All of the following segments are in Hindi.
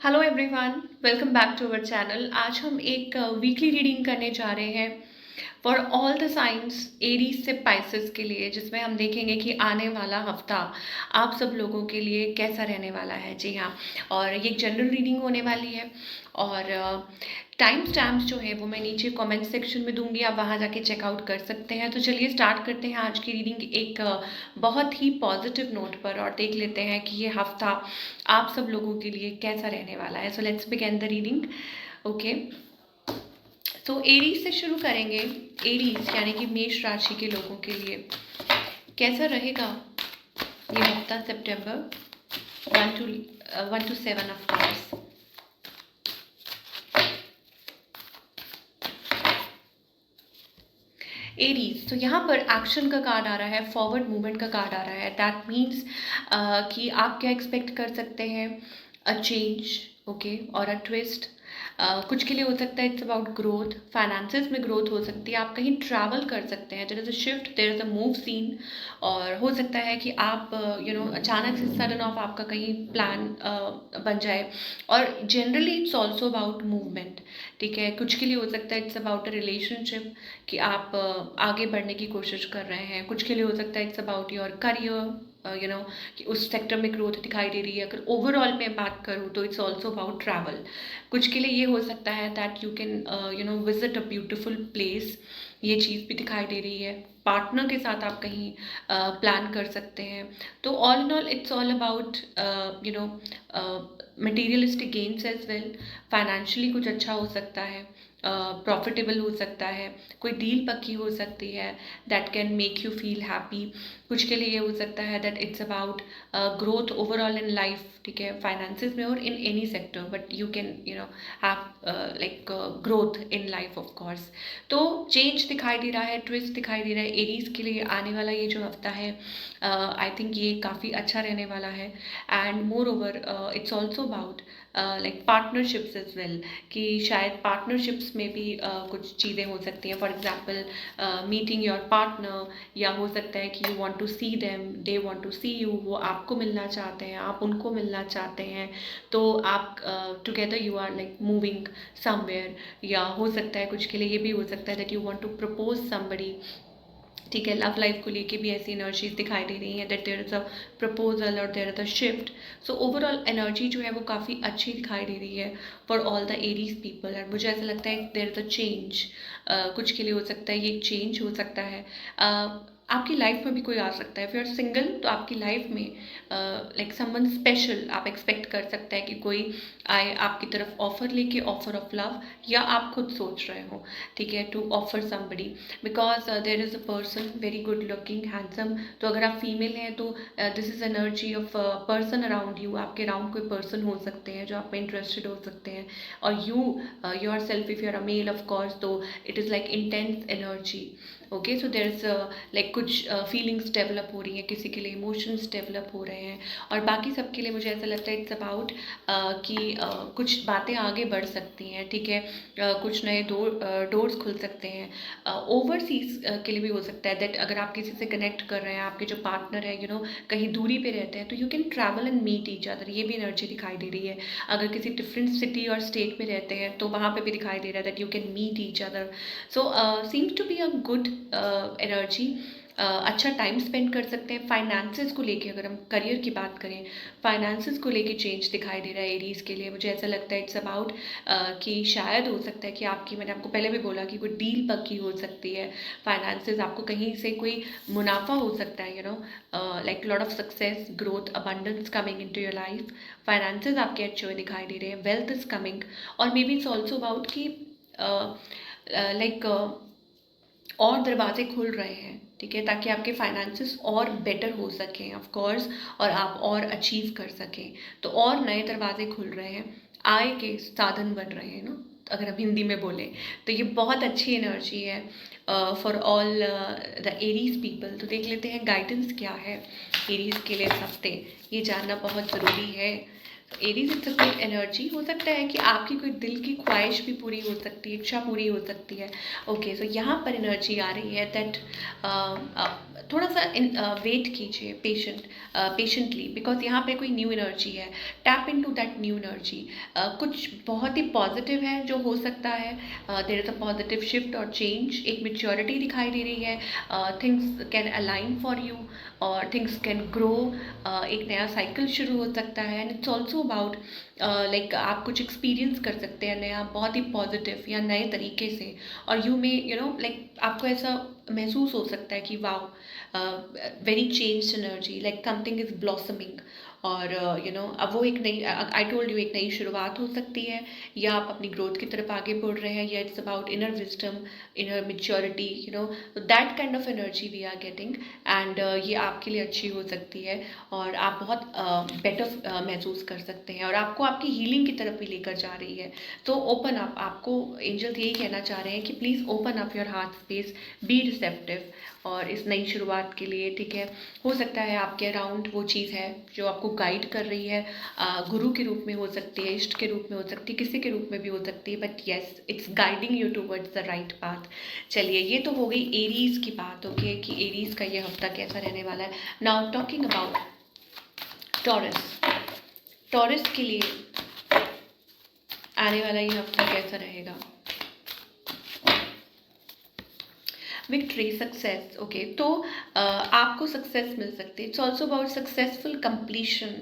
Hello everyone, welcome back to our channel. आज हम एक वीकली रीडिंग करने जा रहे हैं for all the signs Aries से पाइसेस के लिए, जिसमें हम देखेंगे कि आने वाला हफ्ता आप सब लोगों के लिए कैसा रहने वाला है। जी हाँ, और ये एक जनरल रीडिंग होने वाली है और टाइम स्टैम्प्स जो है वो मैं नीचे कमेंट सेक्शन में दूंगी, आप वहाँ जाके चेकआउट कर सकते हैं। तो चलिए स्टार्ट करते हैं आज की रीडिंग एक बहुत ही पॉजिटिव नोट पर और देख लेते हैं कि ये हफ्ता आप सब लोगों के लिए कैसा रहने वाला है। So let's begin the reading. Okay, तो एरीज से शुरू करेंगे। एरीज यानी कि मेष राशि के लोगों के लिए कैसा रहेगा ये हफ्ता, सितंबर 1 to 7 ऑफ कोर्स। एरीज, तो यहाँ पर एक्शन का कार्ड आ रहा है, फॉरवर्ड मूवमेंट का कार्ड आ रहा है। दैट मीन्स कि आप क्या एक्सपेक्ट कर सकते हैं, अ चेंज, ओके, और अ ट्विस्ट। कुछ के लिए हो सकता है इट्स अबाउट ग्रोथ, फाइनेंसेस में ग्रोथ हो सकती है, आप कहीं ट्रैवल कर सकते हैं, there is a shift, there is a move seen. और हो सकता है कि आप अचानक से सडन ऑफ आपका कहीं प्लान बन जाए। और generally it's also about movement. ठीक है, कुछ के लिए हो सकता है इट्स अबाउट अ रिलेशनशिप, कि आप आगे बढ़ने की कोशिश कर रहे हैं। कुछ के लिए हो सकता है इट्स अबाउट योर करियर, कि उस सेक्टर में ग्रोथ दिखाई दे रही है। अगर ओवरऑल मैं बात करूँ तो इट्स ऑल्सो अबाउट ट्रैवल। कुछ के लिए ये हो सकता है that you can visit a beautiful place, ये चीज़ भी दिखाई दे रही है। पार्टनर के साथ आप कहीं प्लान कर सकते हैं। तो all in all it's all about materialistic gains as well. Financially कुछ अच्छा हो सकता है, प्रॉफिटेबल हो सकता है, कोई डील पक्की हो सकती है that can make you feel happy. कुछ के लिए ये हो सकता है that it's about growth overall in life. ठीक है, फाइनेंसेस में और in any sector, but you can have like growth in life of course. तो चेंज दिखाई दे रहा है, ट्विस्ट दिखाई दे रहा है। एरीज के लिए आने वाला ये जो हफ्ता है, आई थिंक ये काफ़ी अच्छा रहने वाला है। And moreover it's also about like partnerships as well, कि शायद पार्टनरशिप्स में भी कुछ चीज़ें हो सकती हैं। For example meeting your partner, या हो सकता है कि you want to see them, they want to see you, वो आपको मिलना चाहते हैं, आप उनको मिलना चाहते हैं। तो आप together you are like moving somewhere. या हो सकता है कुछ के लिए ये भी हो सकता है that you want to propose somebody. ठीक है, लव लाइफ को लेके भी ऐसी एनर्जीज दिखाई दे रही हैं that there is a proposal और there is a shift. So overall energy जो है वो काफ़ी अच्छी दिखाई दे रही है for all the Aries people. And मुझे ऐसा लगता है देयर इज़ अ चेंज। कुछ के लिए हो सकता है ये चेंज हो सकता है। आपकी लाइफ में भी कोई आ सकता है। इफ़ यू आर सिंगल तो आपकी लाइफ में लाइक समवन स्पेशल आप एक्सपेक्ट कर सकते हैं कि कोई आए आपकी तरफ ऑफर लेके, ऑफर ऑफ लव, या आप खुद सोच रहे हो, ठीक है, to offer somebody, because there is a person very good looking handsome. तो अगर आप फीमेल हैं तो this is energy of person around you. आपके अराउंड कोई पर्सन हो सकते हैं जो आप में इंटरेस्टेड हो सकते हैं। और you yourself, if you are a male of course, तो it is like intense energy. Okay, so there is like कुछ फीलिंग्स डेवलप हो रही हैं, किसी के लिए इमोशंस डेवलप हो रहे हैं। और बाकी सबके लिए मुझे ऐसा लगता है इट्स अबाउट कि कुछ बातें आगे बढ़ सकती हैं। ठीक है, कुछ नए डोर्स खुल सकते हैं। ओवरसीज के लिए भी हो सकता है दैट अगर आप किसी से कनेक्ट कर रहे हैं, आपके जो पार्टनर है कहीं दूरी पे रहते हैं, तो you can travel and meet each other. ये भी एनर्जी दिखाई दे रही है। अगर किसी डिफरेंट सिटी और स्टेट में रहते हैं तो वहाँ पे भी दिखाई दे रहा है that you can meet each other. So seems to be a good energy. अच्छा टाइम स्पेंड कर सकते हैं। फाइनेंसेस को लेके, अगर हम करियर की बात करें, फाइनेंसेस को लेके चेंज दिखाई दे रहा है एरीज के लिए। मुझे ऐसा लगता है इट्स अबाउट कि शायद हो सकता है कि आपकी, मैंने आपको पहले भी बोला कि कोई डील पक्की हो सकती है। फाइनेंसेस, आपको कहीं से कोई मुनाफा हो सकता है, like lot of success, growth, abundance coming into your life. Finances आपके अच्छे हुए दिखाई दे रहे हैं, वेल्थ इज कमिंग। और maybe it's also about कि लाइक और दरवाजे खुल रहे हैं, ठीक है, ताकि आपके फाइनेंसेस और बेटर हो सकें ऑफ कोर्स, और आप और अचीव कर सकें। तो और नए दरवाजे खुल रहे हैं, आय के साधन बन रहे हैं ना, अगर हम हिंदी में बोलें तो ये बहुत अच्छी एनर्जी है for all the Aries people. तो देख लेते हैं गाइडेंस क्या है एरीज के लिए इस हफ्ते, ये जानना बहुत ज़रूरी है। Aries it's a good energy. हो सकता है कि आपकी कोई दिल की ख्वाहिश भी पूरी हो सकती है, इच्छा पूरी हो सकती है। ओके, सो यहाँ पर एनर्जी आ रही है दैट थोड़ा सा वेट कीजिए पेशेंटली, बिकॉज यहाँ पे कोई न्यू एनर्जी है। Tap into that new energy. कुछ बहुत ही पॉजिटिव है जो हो सकता है। There is a positive shift और चेंज, एक मेच्योरिटी दिखाई दे रही है। Things can align for you और थिंग्स कैन ग्रो। एक नया साइकिल शुरू हो सकता है। And it's also about like आप कुछ एक्सपीरियंस कर सकते हैं नया, बहुत ही पॉजिटिव या नए तरीके से। और यू मे लाइक आपको ऐसा महसूस हो सकता है कि wow, very change energy, like something is blossoming. और अब वो एक नई, आई टोल्ड यू, एक नई शुरुआत हो सकती है, या आप अपनी ग्रोथ की तरफ आगे बढ़ रहे हैं, या it's about inner wisdom, inner maturity, that kind of energy we are getting. And ये आपके लिए अच्छी हो सकती है और आप बहुत बेटर महसूस कर सकते हैं, और आपको आपकी हीलिंग की तरफ भी लेकर जा रही है। तो ओपन अप, आपको एंजल्स यही कहना चाह रहे हैं कि please open up your heart space, be receptive और इस नई शुरुआत के लिए। ठीक है, हो सकता है आपके अराउंड वो चीज़ है जो आपको गाइड कर रही है, गुरु के रूप में हो सकती है, इष्ट के रूप में हो सकती है, किसी के रूप में भी हो सकती है, but yes, it's guiding you towards the right path. चलिए, ये तो हो गई एरीज की बात। ओके, कि एरीज का ये हफ्ता कैसा रहने वाला है। Now talking about taurus. Taurus के लिए आने वाला ये हफ्ता कैसा रहेगा। Victory, success. ओके, तो आपको सक्सेस मिल सकती है। It's also about successful completion.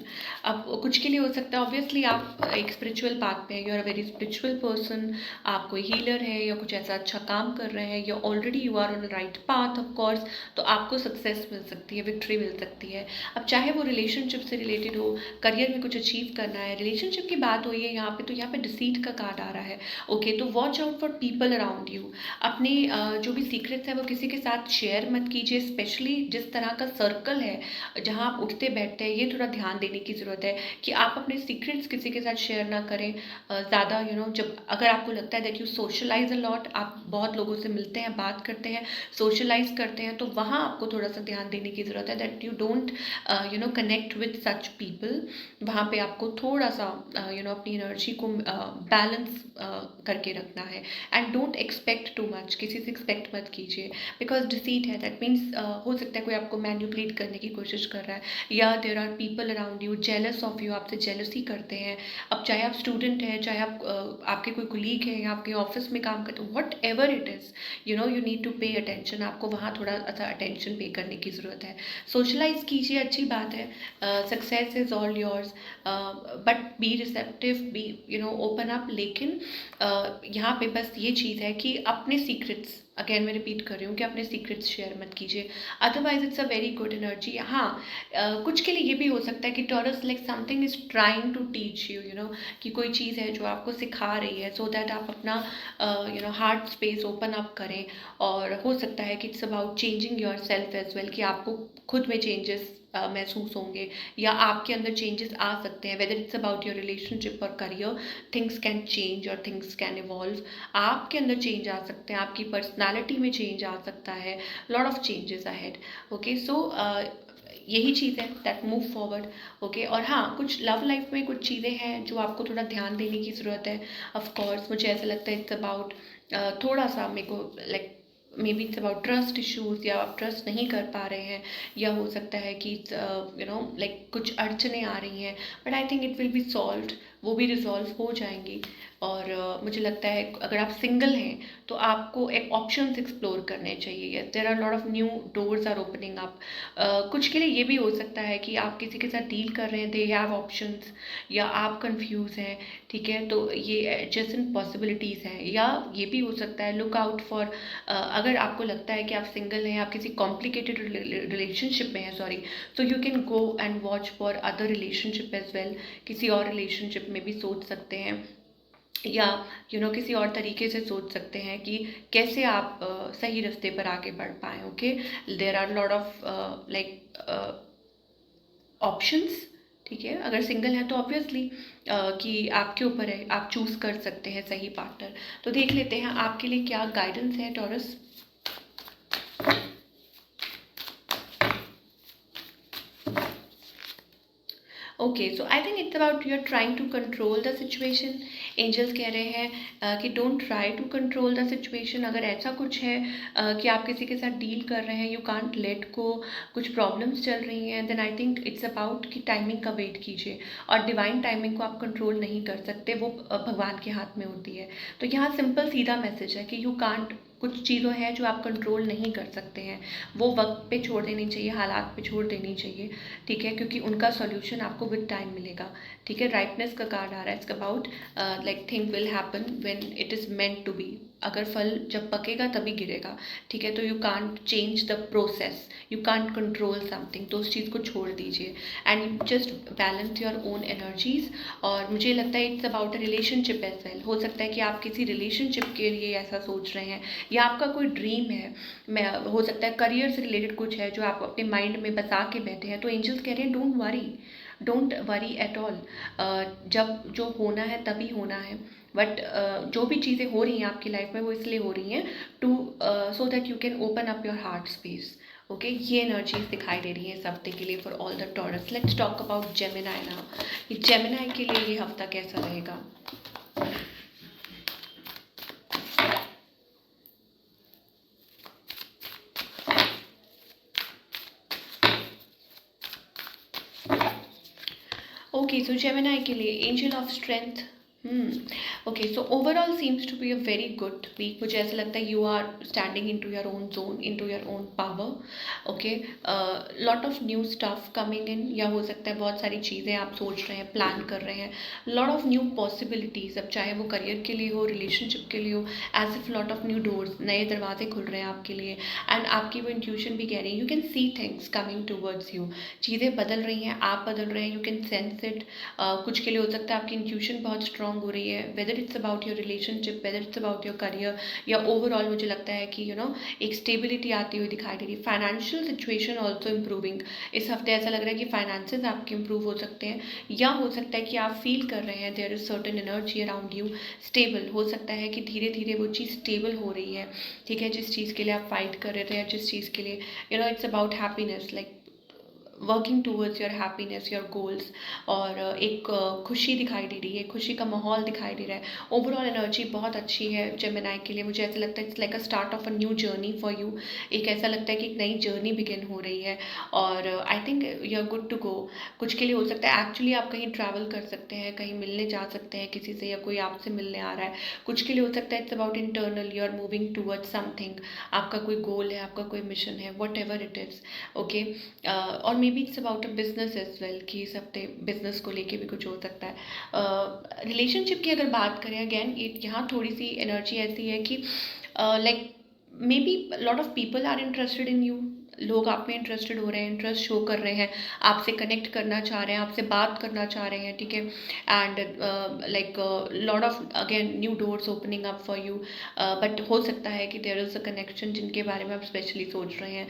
अब कुछ के लिए हो सकता है, ऑब्वियसली आप एक स्पिरिचुअल पाथ में, you are a very spiritual person, आप कोई हीलर है या कुछ ऐसा अच्छा काम कर रहे हैं, या already you are on the right path of course, तो आपको सक्सेस मिल सकती है, विक्ट्री मिल सकती है। अब चाहे वो रिलेशनशिप से रिलेटेड हो, करियर में कुछ अचीव करना है, रिलेशनशिप की बात हुई है यहाँ पे, तो यहाँ पे डिसीट का कार्ड आ रहा है। ओके, तो watch out for people around you. अपने जो भी सीक्रेट्स है वो किसी के साथ शेयर मत कीजिए, स्पेशली जिस तरह का सर्कल है जहाँ आप उठते बैठते हैं, ये थोड़ा ध्यान देने की ज़रूरत है कि आप अपने सीक्रेट्स किसी के साथ शेयर ना करें ज़्यादा। जब अगर आपको लगता है that you socialize a lot, आप बहुत लोगों से मिलते हैं, बात करते हैं, सोशलाइज करते हैं, तो वहाँ आपको थोड़ा सा ध्यान देने की ज़रूरत है that you don't connect with such people. वहाँ पे आपको थोड़ा सा अपनी एनर्जी को बैलेंस करके रखना है। And don't expect too much, किसी से एक्सपेक्ट मत कीजिए, बिकॉज डिसीट है, दैट मीन्स हो सकता है कोई आपको मैन्युपुलेट करने की कोशिश कर रहा है, या there are people around you jealous of you, आपसे जेलसी करते हैं। अब चाहे आप स्टूडेंट हैं, चाहे आप आपके कोई कुलीग हैं, या आपके ऑफिस में काम करते हो, whatever it is, you need to pay attention. आपको वहाँ थोड़ा सा अटेंशन पे करने की ज़रूरत है। सोशलाइज कीजिए, अच्छी बात है, success is all yours, but be receptive, be open up. लेकिन यहाँ पे बस ये चीज़ है कि अपने सीक्रेट्स, अगेन मैं रिपीट कर रही हूँ कि अपने सीक्रेट्स शेयर मत कीजिए, otherwise it's a very good energy. हाँ, कुछ के लिए ये भी हो सकता है कि Taurus like something is trying to teach you, कि कोई चीज़ है जो आपको सिखा रही है, सो दैट आप अपना हार्ट स्पेस ओपन अप करें। और हो सकता है कि it's about changing yourself as well, कि आपको खुद में चेंजेस महसूस होंगे, या आपके अंदर चेंजेस आ सकते हैं, weather it's about your relationship और करियर, थिंग्स कैन चेंज और थिंग्स कैन इवॉल्व। आपके अंदर चेंज आ सकते हैं, आपकी पर्सनालिटी में चेंज आ सकता है, lot of changes ahead. Okay, so यही चीज़ है दैट मूव फॉरवर्ड। ओके, और हाँ, कुछ लव लाइफ में कुछ चीज़ें हैं जो आपको थोड़ा ध्यान देने की ज़रूरत है। ऑफ कोर्स मुझे ऐसा लगता है इट्स अबाउट थोड़ा सा मेरे को like maybe it's about trust issues, या आप ट्रस्ट नहीं कर पा रहे हैं, या हो सकता है कि लाइक कुछ अड़चने आ रही हैं, but I think it will be solved, वो भी रिजॉल्व हो जाएंगी। और मुझे लगता है अगर आप सिंगल हैं तो आपको एक ऑप्शंस एक्सप्लोर करने चाहिए। There are lot of new doors are opening up. कुछ के लिए ये भी हो सकता है कि आप किसी के साथ डील कर रहे हैं, दे हैव ऑप्शंस, या आप कंफ्यूज हैं। ठीक है, तो ये एडजेसेंट पॉसिबिलिटीज़ हैं। या ये भी हो सकता है, लुक आउट फॉर, अगर आपको लगता है कि आप सिंगल हैं, आप किसी कॉम्प्लिकेटेड रिलेशनशिप में हैं, सॉरी, तो you can go and watch for other relationship as well. किसी और रिलेशनशिप में भी सोच सकते हैं, या किसी और तरीके से सोच सकते हैं कि कैसे आप सही रास्ते पर आगे बढ़ पाएँ। Okay, there are lot of like options. ठीक है, अगर सिंगल हैं तो ऑब्वियसली कि आपके ऊपर है, आप चूज़ कर सकते हैं सही पार्टनर। तो देख लेते हैं आपके लिए क्या गाइडेंस है Taurus. Okay, so I think it's about you are trying to control the situation. Angels कह रहे हैं कि don't try to control the situation. अगर ऐसा कुछ है कि आप किसी के साथ डील कर रहे हैं, यू कांट लेट गो, कुछ प्रॉब्लम्स चल रही हैं, then I think it's about कि टाइमिंग का वेट कीजिए। और डिवाइन टाइमिंग को आप कंट्रोल नहीं कर सकते, वो भगवान के हाथ में होती है। तो यहाँ सिंपल सीधा मैसेज है कि यू कांट, कुछ चीज़ों हैं जो आप कंट्रोल नहीं कर सकते हैं, वो वक्त पे छोड़ देनी चाहिए, हालात पे छोड़ देनी चाहिए, ठीक है, क्योंकि उनका सॉल्यूशन आपको विद टाइम मिलेगा, ठीक है। राइटनेस का कार्ड आ रहा है, it's about like thing will happen when it is meant to be. अगर फल जब पकेगा तभी गिरेगा, ठीक है। तो you can't change the process, you can't control something, तो उस चीज़ को छोड़ दीजिए and just balance your own energies. और मुझे लगता है it's about a relationship as well. हो सकता है कि आप किसी रिलेशनशिप के लिए ऐसा सोच रहे हैं, या आपका कोई ड्रीम है, मैं हो सकता है करियर से रिलेटेड कुछ है जो आप अपने माइंड में बसा के बैठे हैं। तो एंजल्स कह रहे हैं डोंट वरी एट ऑल। जब जो होना है तभी होना है, बट जो भी चीज़ें हो रही हैं आपकी लाइफ में वो इसलिए हो रही हैं to so that you can open up your heart space. Okay, ये एनर्जीज दिखाई दे रही हैं इस हफ्ते के लिए for all the Taurus. Let's talk about Gemini now. Gemini के लिए ये हफ्ता कैसा रहेगा? ओके, सो जेमिनाई के लिए angel of strength. Okay, so overall seems to be a very good week. मुझे ऐसा लगता है you are standing into your own zone, into your own power. Okay, lot of new stuff coming in, या हो सकता है बहुत सारी चीज़ें आप सोच रहे हैं, प्लान कर रहे हैं, लॉट ऑफ न्यू पॉसिबिलिटीज़। अब चाहे वो करियर के लिए हो, रिलेशनशिप के लिए हो, as if lot of new doors, नए दरवाजे खुल रहे हैं आपके लिए। एंड आपकी वो इंट्यूशन भी कह रही है, you can see things coming towards you. चीज़ें बदल रही हैं, आप बदल रहे हैं, यू कैन सेंस इट। कुछ के लिए हो सकता है आपकी इंट्यूशन बहुत स्ट्रांग हो रही है, weather it's about your relationship, weather it's about your career, या ओवरऑल मुझे लगता है कि एक स्टेबिलिटी आती हुई दिखाई दे रही है। Financial situation also improving. इस हफ्ते ऐसा लग रहा है कि फाइनेंसेस आपके इम्प्रूव हो सकते हैं, या हो सकता है कि आप फील कर रहे हैं there is certain energy around you. Stable हो सकता है कि धीरे धीरे वो चीज़ स्टेबल हो रही है, ठीक है, जिस चीज़ के लिए आप फाइट कर रहे थे, या जिस चीज़ के लिए it's about happiness, like working towards your happiness, your goals. और एक खुशी दिखाई दे रही है, खुशी का माहौल दिखाई दे रहा है। ओवरऑल एनर्जी बहुत अच्छी है जेमिनाई के लिए। मुझे ऐसा लगता है it's like a start of a new journey for you. एक ऐसा लगता है कि एक नई जर्नी बिगिन हो रही है, और I think you are good to go. कुछ के लिए हो सकता है एक्चुअली आप कहीं ट्रैवल कर सकते हैं, कहीं मिलने जा सकते हैं किसी से, या कोई आपसे मिलने आ रहा है। कुछ के लिए हो सकता है it's about internal, you are moving towards something, आपका कोई गोल है, आपका कोई मिशन है, whatever it is. Okay, और maybe it's about a business as well, कि इस हफ्ते बिजनेस को लेके भी कुछ हो सकता है। रिलेशनशिप की अगर बात करें, अगेन यहाँ थोड़ी सी एनर्जी ऐसी है कि like maybe lot of people are interested in you. लोग आप में इंटरेस्टेड हो रहे हैं, इंटरेस्ट शो कर रहे हैं, आपसे कनेक्ट करना चाह रहे हैं, आपसे बात करना चाह रहे हैं, ठीक है। And like lot of again new doors opening up for you. But हो सकता है कि देयर इज़ अ कनेक्शन जिनके बारे में आप स्पेशली सोच रहे हैं।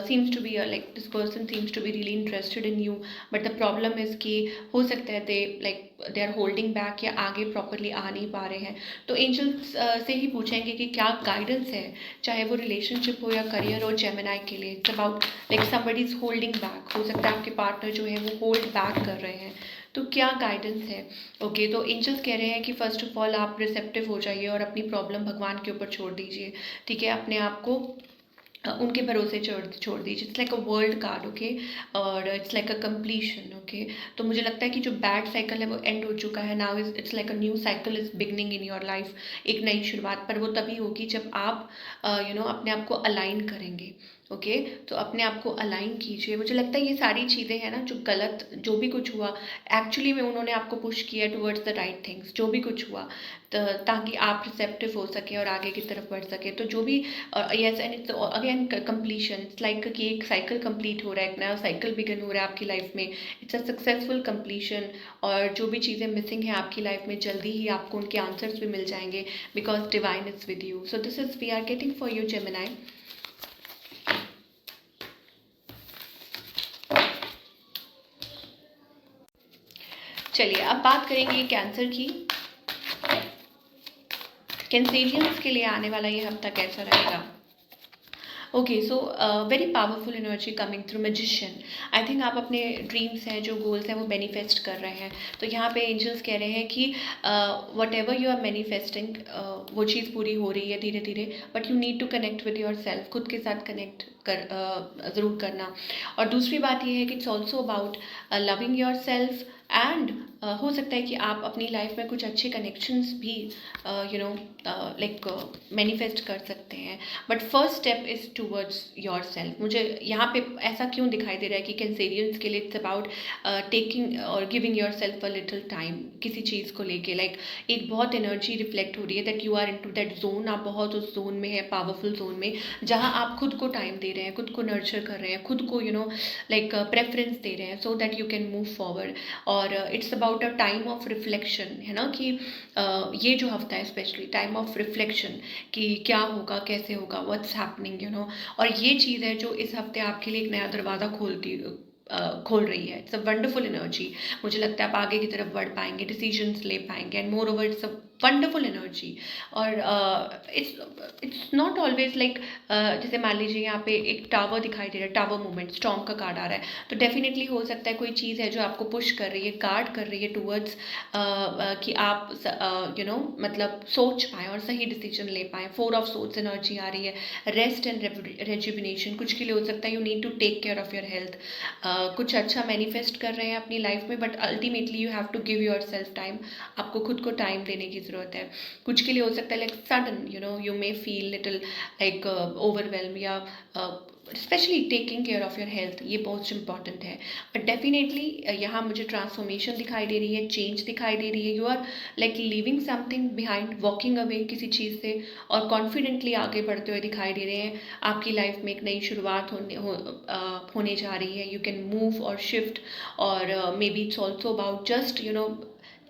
seems to be like this person seems to be really interested in you, but the problem is कि हो सकता है they are holding back, या आगे प्रॉपरली आ नहीं पा रहे हैं। तो एंजल्स से ही पूछेंगे कि क्या गाइडेंस है, चाहे वो रिलेशनशिप हो या करियर हो जेमिनाई के लिए। It's about like somebody is holding back. हो सकता है आपके पार्टनर जो है वो होल्ड बैक कर रहे हैं, तो क्या गाइडेंस है? ओके, तो एंजल्स कह रहे हैं कि फर्स्ट ऑफ ऑल आप रिसेप्टिव हो जाइए और अपनी प्रॉब्लम भगवान के ऊपर छोड़ दीजिए, ठीक है। अपने आप को उनके भरोसे छोड़ दीजिए। It's like a world card, okay, और it's like a completion. Okay, तो मुझे लगता है कि जो बैड साइकिल है वो एंड हो चुका है। Now it's like a new cycle is beginning in your life. एक नई शुरुआत, पर वो तभी होगी जब आप अपने आप को अलाइन करेंगे। ओके, तो अपने आप को अलाइन कीजिए। मुझे लगता है ये सारी चीज़ें हैं ना, जो गलत जो भी कुछ हुआ, एक्चुअली में उन्होंने आपको पुश किया टुवर्ड्स द राइट थिंग्स। जो भी कुछ हुआ ताकि आप रिसेप्टिव हो सके और आगे की तरफ बढ़ सके। तो जो भी yes, and it's again completion. It's like कि एक साइकिल कंप्लीट हो रहा है, एक नया साइकिल बिगिन हो रहा है आपकी लाइफ में। It's a successful completion. और जो भी चीज़ें मिसिंग हैं आपकी लाइफ में, जल्दी ही आपको उनके आंसर्स भी मिल जाएंगे, because divine is with you. So this is we are getting for you Gemini. चलिए अब बात करेंगे कैंसर की। कैंसेरियंस के लिए आने वाला ये हफ्ता कैसा रहेगा? Okay, so very powerful energy coming through magician. I think आप अपने ड्रीम्स हैं, जो गोल्स हैं, वो मैनिफेस्ट कर रहे हैं। तो यहाँ पे एंजल्स कह रहे हैं कि whatever you are manifesting, वो चीज़ पूरी हो रही है धीरे धीरे, but you need to connect with yourself, खुद के साथ कनेक्ट कर ज़रूर करना। और दूसरी बात ये है कि it's also about loving your self, and हो सकता है कि आप अपनी लाइफ में कुछ अच्छे कनेक्शंस भी लाइक मैनिफेस्ट कर सकते हैं। But first step is towards your self. मुझे यहाँ पे ऐसा क्यों दिखाई दे रहा है कि कैंसेरियंस के लिए इट्स अबाउट टेकिंग और giving your self a little time किसी चीज़ को लेके। लाइक एक बहुत एनर्जी रिफ्लेक्ट हो रही है that you are into that zone. आप बहुत उस जोन में है, पावरफुल जोन में, जहाँ आप खुद को टाइम दे रहे हैं, खुद को नर्चर कर रहे हैं, खुद को लाइक प्रेफरेंस दे रहे हैं, so that you can move forward. और it's about a time of reflection, है ना, कि ये जो हफ्ता है स्पेशली टाइम ऑफ रिफ्लेक्शन, कि क्या होगा, कैसे होगा, व्हाट्स हैपनिंग। और ये चीज़ है जो इस हफ्ते आपके लिए एक नया दरवाज़ा खोल रही है। It's a wonderful energy. मुझे लगता है आप आगे की तरफ बढ़ पाएंगे, डिसीजंस ले पाएंगे, and moreover it's a wonderful energy. और इट्स नॉट ऑलवेज लाइक, जैसे मान लीजिए यहाँ पे एक टावर दिखाई दे रहा है, टावर मूवमेंट, स्टॉर्म का कार्ड आ रहा है, तो डेफिनेटली हो सकता है कोई चीज़ है जो आपको पुश कर रही है, गार्ड कर रही है टूवर्ड्स कि आप मतलब सोच पाएँ और सही डिसीजन ले पाएँ। 4 ऑफ सोर्ड्स एनर्जी आ रही है, रेस्ट एंड रेजुविनेशन। कुछ के लिए हो सकता है you need to take care of your health. कुछ अच्छा मैनिफेस्ट कर रहे हैं अपनी लाइफ में, but ultimately you have to give yourself time. आपको खुद को टाइम देने की ज़रूरत है। कुछ के लिए हो सकता है like sudden you may feel little like overwhelm, या specially taking care of your health, ये बहुत इंपॉर्टेंट है। बट डेफिनेटली यहाँ मुझे ट्रांसफॉर्मेशन दिखाई दे रही है, चेंज दिखाई दे रही है। You are like leaving something behind, walking away किसी चीज़ से, और कॉन्फिडेंटली आगे बढ़ते हुए दिखाई दे रहे हैं। आपकी लाइफ में एक नई शुरुआत होने जा रही है। यू कैन मूव और शिफ्ट, और maybe it's also about just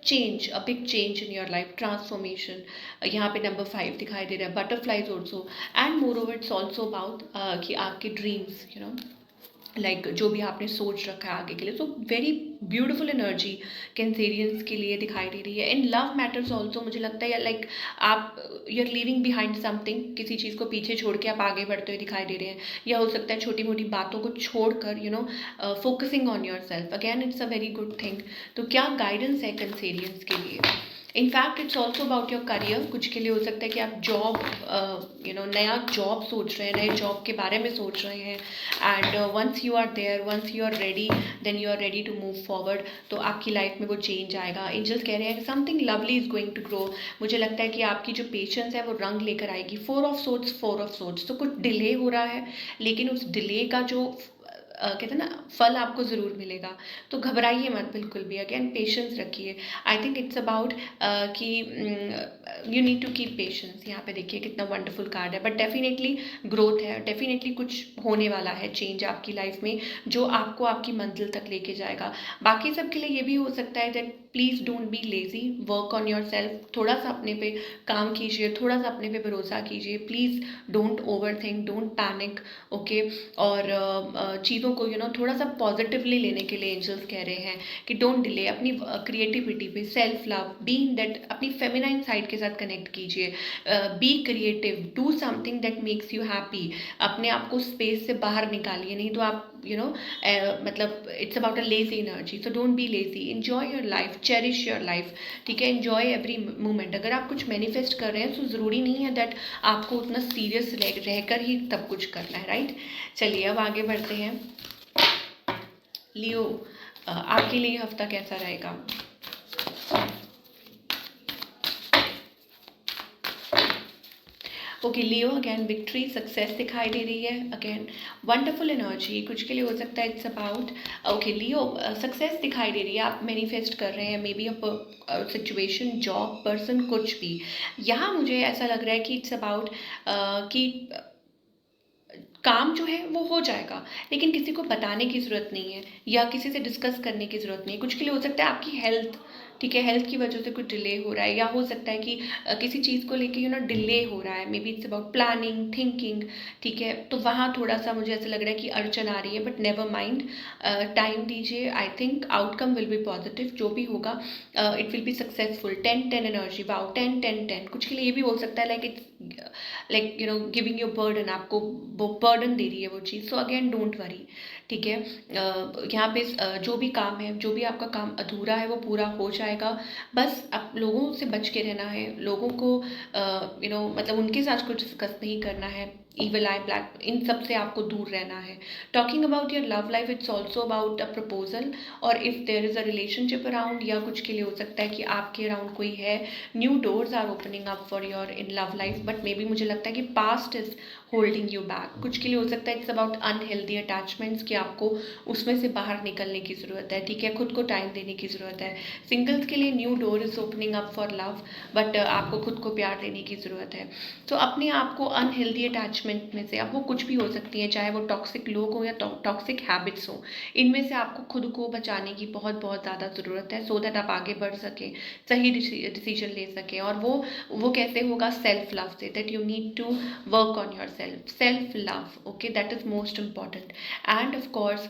change, a big change in your life, transformation. यहाँ पे नंबर 5 दिखाई दे रहा है, butterflies also, and moreover it's also about कि आपके ड्रीम्स लाइक जो भी आपने सोच रखा है आगे के लिए। So very beautiful energy Cancerians के लिए दिखाई दे रही है। इन लव मैटर्स ऑल्सो मुझे लगता है लाइक आप you are leaving behind something, किसी चीज़ को पीछे छोड़ के आप आगे बढ़ते हुए दिखाई दे रहे हैं। या हो सकता है छोटी मोटी बातों को छोड़कर focusing on your self, again it's a very good thing. तो क्या गाइडेंस है कैंसेरियंस के लिए? In fact it's also about your career. कुछ के लिए हो सकता है कि आप जॉब नया जॉब सोच रहे हैं, नए जॉब के बारे में सोच रहे हैं, and once you are there, once you are ready, then you are ready to move forward. तो आपकी लाइफ में वो चेंज आएगा। एंजल्स कह रहे हैं something lovely is going to grow. मुझे लगता है कि आपकी जो पेशेंस है वो रंग लेकर आएगी। 4 ऑफ सोर्ड्स, तो कुछ डिले हो रहा है, लेकिन उस डिले का जो कहते हैं ना, फल आपको ज़रूर मिलेगा। तो घबराइए मत बिल्कुल भी, अगेन पेशेंस रखिए। आई थिंक इट्स अबाउट कि you need to keep patience. यहाँ पे देखिए कितना वंडरफुल कार्ड है, बट डेफिनेटली ग्रोथ है, डेफिनेटली कुछ होने वाला है, चेंज आपकी लाइफ में जो आपको आपकी मंजिल तक लेके जाएगा। बाकी सब के लिए ये भी हो सकता है that please don't be lazy, work on your self. थोड़ा सा अपने पे काम कीजिए, थोड़ा सा अपने पे भरोसा कीजिए। Please don't over think, don't panic, okay. और चीज़ों को थोड़ा सा पॉजिटिवली लेने के लिए एंजल्स कह रहे हैं कि डोंट डिले। अपनी क्रिएटिविटी पे, सेल्फ लव, बीइंग दैट, अपनी फेमिनाइन साइड के साथ कनेक्ट कीजिए। Be creative, do something that makes you happy. अपने आप को स्पेस से बाहर निकालिए, नहीं तो आप मतलब it's about a lazy energy. So don't be lazy, enjoy your life, cherish your life, ठीक है। Enjoy every moment. अगर आप कुछ मैनिफेस्ट कर रहे हैं तो ज़रूरी नहीं है दैट आपको उतना सीरियस रहकर ही तब कुछ करना है, राइट। चलिए अब आगे बढ़ते हैं। लियो, आपके लिए हफ्ता कैसा रहेगा? ओके लियो, अगेन विक्ट्री, सक्सेस दिखाई दे रही है, अगेन वंडरफुल एनर्जी। कुछ के लिए हो सकता है it's about okay Leo, success दिखाई दे रही है, आप मैनिफेस्ट कर रहे हैं, may be a situation, job, person, कुछ भी। यहाँ मुझे ऐसा लग रहा है कि इट्स अबाउट कि काम जो है वो हो जाएगा, लेकिन किसी को बताने की ज़रूरत नहीं है, या किसी से डिस्कस करने की ज़रूरत नहीं है। कुछ के लिए हो सकता है आपकी हेल्थ ठीक है, हेल्थ की वजह से कुछ डिले हो रहा है, या हो सकता है कि किसी चीज़ को लेके डिले हो रहा है, maybe it's about planning, thinking, ठीक है, तो वहाँ थोड़ा सा मुझे ऐसा लग रहा है कि अड़चन आ रही है, बट नेवर माइंड, टाइम दीजिए, आई think outcome will be positive, जो भी होगा it will be successful. 10-10 energy, wow, 10-10-10, कुछ के लिए ये भी हो सकता है like it's like giving you burden, आपको वो बर्डन दे रही है वो चीज़, सो अगेन डोंट वरी, ठीक है। यहाँ पे जो भी काम है, जो भी आपका काम अधूरा है वो पूरा हो जाएगा। बस आप लोगों से बच के रहना है, लोगों को मतलब उनके साथ कुछ डिस्कस नहीं करना है, ईवल आई, ब्लैक, इन सब से आपको दूर रहना है। Talking about your love life, it's also about a proposal, और if there is a relationship around, या कुछ के लिए हो सकता है कि आपके अराउंड कोई है, new doors are opening up for your in love life, but maybe मुझे लगता है कि past is holding you back. कुछ के लिए हो सकता है इट्स अबाउट अनहेल्दी अटैचमेंट्स, कि आपको उसमें से बाहर निकलने की ज़रूरत है, ठीक है, खुद को टाइम देने की ज़रूरत है। सिंगल्स के लिए new door is opening up for love, but आपको खुद को प्यार देने की ज़रूरत है। तो अपने आप को अनहेल्दी अटैचमेंट में से, अब वो कुछ भी हो सकती है, चाहे वो टॉक्सिक लोग हो या टॉक्सिक हैबिट्स हो, इनमें से आपको खुद को बचाने की बहुत बहुत ज़्यादा ज़रूरत है, सो दैट आप आगे बढ़ सकें, सही डिसीजन ले सकें। और वो कैसे होगा? सेल्फ लव से, that you need to work on your self love, okay, that is most important. And of course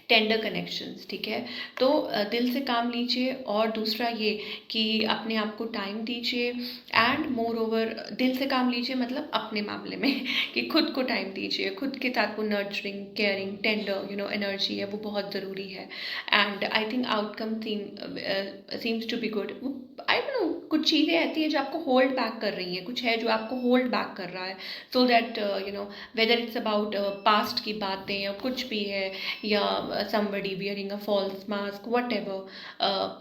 tender connections, ठीक है, तो दिल से काम लीजिए। और दूसरा ये कि अपने आप को टाइम दीजिए, एंड मोर ओवर दिल से काम लीजिए मतलब अपने मामले में कि खुद को टाइम दीजिए, खुद के साथ वो नर्चरिंग, केयरिंग, टेंडर एनर्जी है, वो बहुत ज़रूरी है। And I think outcome seems to be good. I don't know, कुछ चीज़ें ऐसी हैं जो आपको होल्ड बैक कर रही हैं, कुछ है जो आपको होल्ड बैक कर रहा है, so that whether it's about past की बातें या कुछ भी है, या somebody wearing a false mask, whatever,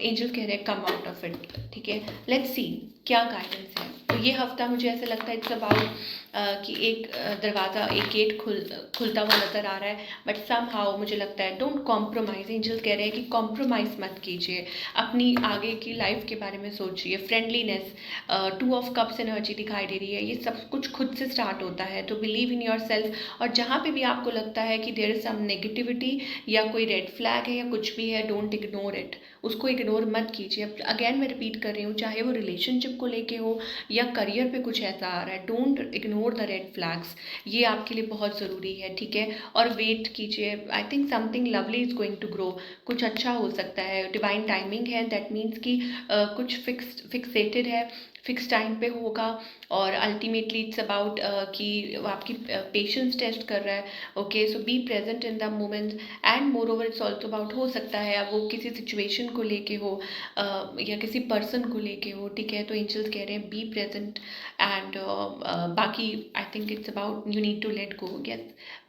angel कह रहे हैं कम आउट ऑफ इट, ठीक है। लेट्स सी क्या गाइडेंस है। तो ये हफ्ता मुझे ऐसा लगता है इट्स अबाउट कि एक दरवाज़ा, एक गेट खुलता हुआ नज़र आ रहा है, बट सम हाउ मुझे लगता है डोंट कॉम्प्रोमाइज़। एंजल्स कह रहे हैं कि कॉम्प्रोमाइज़ मत कीजिए, अपनी आगे की लाइफ के बारे में सोचिए। फ्रेंडलीनेस, 2 ऑफ कप्स एनर्जी दिखाई दे रही है, ये सब कुछ खुद से स्टार्ट होता है, तो बिलीव इन योर सेल्फ। और जहाँ पे भी आपको लगता है कि देयर इज़ सम नेगेटिविटी या कोई रेड फ्लैग है या कुछ भी है, डोंट इग्नोर इट, उसको इग्नोर मत कीजिए। अगेन मैं रिपीट कर रही हूँ, चाहे वो रिलेशनशिप को लेके हो या करियर पे कुछ ऐसा आ रहा है, don't ignore the red flags, ये आपके लिए बहुत ज़रूरी है, ठीक है। और वेट कीजिए, I think something lovely is going to grow, कुछ अच्छा हो सकता है, डिवाइन टाइमिंग है, दैट मीन्स कि कुछ फिक्सेटेड है, फिक्स टाइम पे होगा। और अल्टीमेटली इट्स अबाउट कि वो आपकी पेशेंस टेस्ट कर रहा है, okay, so B present in the moment. And moreover it's also about, हो सकता है अब वो किसी सिचुएशन को लेके हो या किसी पर्सन को लेके हो, ठीक है, तो एंजल्स कह रहे हैं बी प्रेजेंट। एंड बाकी I think it's about you need to let go, yes,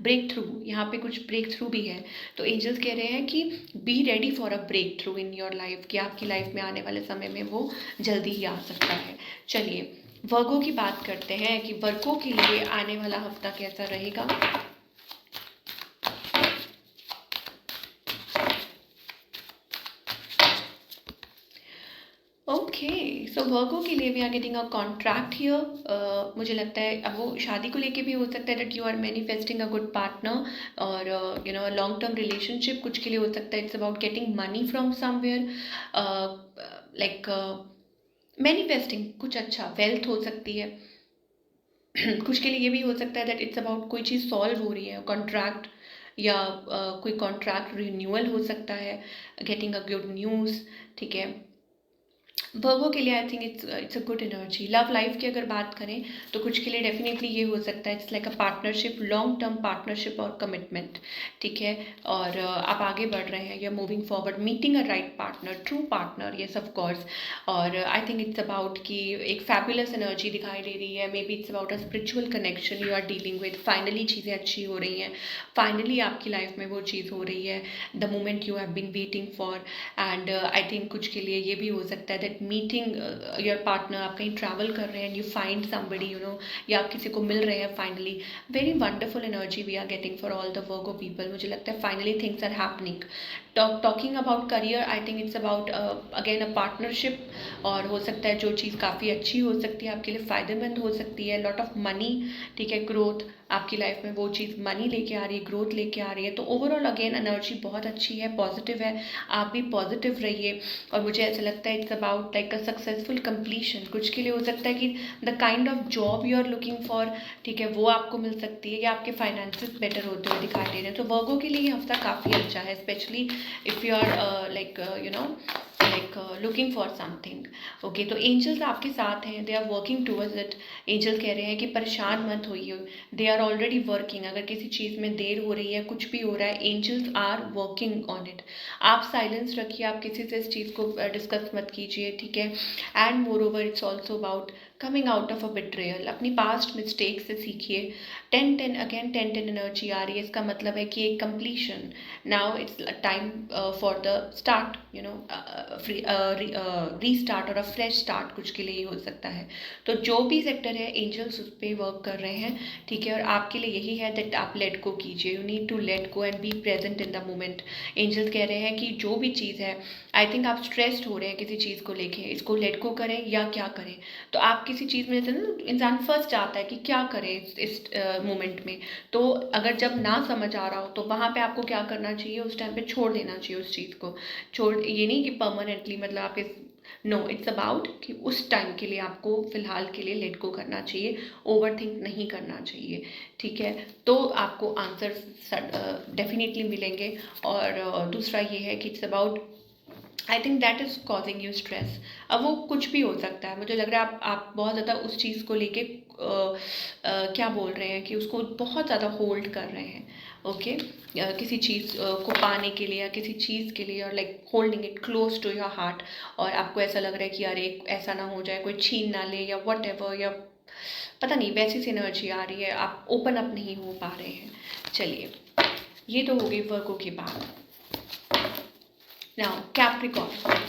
break through, यहाँ पे कुछ ब्रेक थ्रू भी है, तो एंजल्स कह रहे हैं कि be ready for a breakthrough in your life, कि आपकी लाइफ में आने वाले समय में वो जल्दी ही आ सकता है। चलिए वर्गों की बात करते हैं कि वर्गों के लिए आने वाला हफ्ता कैसा रहेगा। ओके, सो वर्गों के लिए we are getting a contract here. मुझे लगता है अब वो शादी को लेके भी हो सकता है, that you are manifesting a good partner, और लॉन्ग टर्म रिलेशनशिप। कुछ के लिए हो सकता है it's about getting money from somewhere, like manifesting कुछ अच्छा, वेल्थ हो सकती है। कुछ के लिए ये भी हो सकता है दैट इट्स अबाउट कोई चीज़ सॉल्व हो रही है, कॉन्ट्रैक्ट, या कोई कॉन्ट्रैक्ट रिन्यूअल हो सकता है, गेटिंग अ गुड न्यूज़, ठीक है। वर्गो के लिए आई think it's a good energy. Love life की अगर बात करें तो कुछ के लिए डेफिनेटली ये हो सकता है it's like a partnership, long term partnership और कमिटमेंट, ठीक है। और आप आगे बढ़ रहे हैं, या moving forward, meeting a right partner, true partner, yes of course. और आई थिंक इट्स अबाउट कि एक फैबुलस एनर्जी दिखाई दे रही है, maybe it's about a spiritual connection you are dealing with, finally चीज़ें अच्छी हो रही हैं, फाइनली आपकी लाइफ में वो चीज़ हो रही है, the moment you have been waiting for. And I think कुछ के लिए ये भी हो सकता है दैट मीटिंग योर पार्टनर, आप कहीं ट्रैवल कर रहे हैं एंड यू फाइंड समबडी, या आप किसी को मिल रहे हैं finally, very wonderful energy we are getting for all the Virgo people. मुझे लगता है finally things are happening. Talking about career, I think it's about again a partnership, और हो सकता है जो चीज़ काफ़ी अच्छी हो सकती है, आपके लिए फ़ायदेमंद हो सकती है, लॉट ऑफ मनी, ठीक है, ग्रोथ आपकी लाइफ में वो चीज़ मनी लेके आ रही है, ग्रोथ लेके आ रही है। तो ओवरऑल अगेन एनर्जी बहुत अच्छी है, पॉजिटिव है, आप भी पॉजिटिव रहिए। और मुझे ऐसा लगता है it's about like a successful completion. कुछ के लिए हो सकता है कि the kind of job you are looking for, ठीक है, वो आपको मिल सकती है, या आपके फाइनेंसेस बेटर होते हुए दिखाई दे रहे हैं। तो वर्गो के लिए ये हफ्ता काफ़ी अच्छा है, specially if you are like looking for something. Okay, तो एंजल्स आपके साथ हैं, they are working towards it. Angel कह रहे हैं कि परेशान मत होइए, दे आर ऑलरेडी वर्किंग। अगर किसी चीज़ में देर हो रही है, कुछ भी हो रहा है, angels are working on it. आप साइलेंस रखिए, आप किसी से इस चीज़ को डिस्कस मत कीजिए, ठीक है। And moreover it's also about coming out of a betrayal. अपनी पास्ट मिस्टेक से सीखिए। 10-10 अगेन 10-10 एनर्जी आ रही है, इसका मतलब है कि एक completion. Now it's time for the start, restart और अ फ्रेश स्टार्ट, कुछ के लिए हो सकता है। तो जो भी सेक्टर है, एंजल्स उस पर वर्क कर रहे हैं, ठीक है। और आपके लिए यही है दैट आप लेट गो कीजिए, you need to let go and be present in the moment. Angels कह रहे हैं कि जो भी चीज़ है, आई थिंक आप स्ट्रेस्ड हो रहे हैं किसी चीज़ को लेके, इसको लेट गो करें या क्या करें। तो आप किसी चीज़ में, जैसे ना इंसान फंस जाता है कि क्या करें इस मोमेंट में। तो अगर जब ना समझ आ रहा हो, तो वहाँ पे आपको क्या करना चाहिए, उस टाइम पे छोड़ देना चाहिए उस चीज़ को। छोड़, ये नहीं कि परमानेंटली, मतलब आप इस, नो, इट्स अबाउट कि उस टाइम के लिए आपको फिलहाल के लिए लेट गो करना चाहिए, ओवर थिंक नहीं करना चाहिए, ठीक है। तो आपको आंसर डेफिनेटली मिलेंगे। और दूसरा ये है कि it's about, I think that is causing you stress. अब वो कुछ भी हो सकता है, मुझे लग रहा है आप बहुत ज़्यादा उस चीज़ को लेके क्या बोल रहे हैं कि उसको बहुत ज़्यादा होल्ड कर रहे हैं, ओके। किसी चीज़ को पाने के लिए, या किसी चीज़ के लिए, और like holding it close to your heart. और आपको ऐसा लग रहा है कि अरे ऐसा ना हो जाए, कोई छीन ना ले, या वट एवर, या पता नहीं वैसी सी एनर्जी आ रही है, आप ओपन अप नहीं हो पा रहे हैं। चलिए, ये तो हो गई वर्गो की बात। Now Capricorn.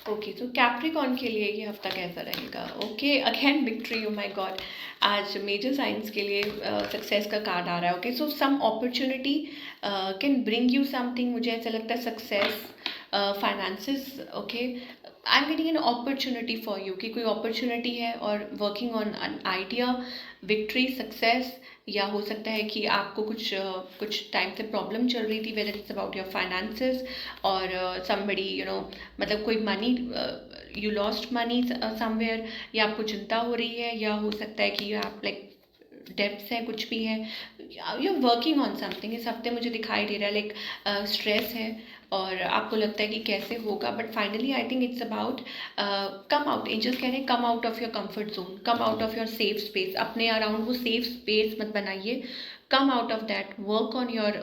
ओके, तो कैप्रिकॉर्न के लिए ये हफ्ता कैसा रहेगा? Okay, again victory, oh my God. आज मेजर साइंस के लिए सक्सेस का कार्ड आ रहा है। Okay, so some opportunity can bring you something. मुझे ऐसा लगता है success, finances, okay, I am getting an opportunity for you, कि कोई अपॉर्चुनिटी है और working on an idea, victory, success. या हो सकता है कि आपको कुछ टाइम से प्रॉब्लम चल रही थी, weather it's about your finances, और समबडी, मतलब कोई money, you lost money somewhere, या आपको चिंता हो रही है, या हो सकता है कि आप लाइक डेप्स हैं, कुछ भी है, you are working on something. इस हफ्ते मुझे दिखाई दे रहा है लाइक स्ट्रेस है, और आपको लगता है कि कैसे होगा, but finally I think it's about come out. Angels कह रहे हैं come out of your comfort zone, come out of your safe space. अपने अराउंड वो सेफ स्पेस मत बनाइए, come out of that, work on your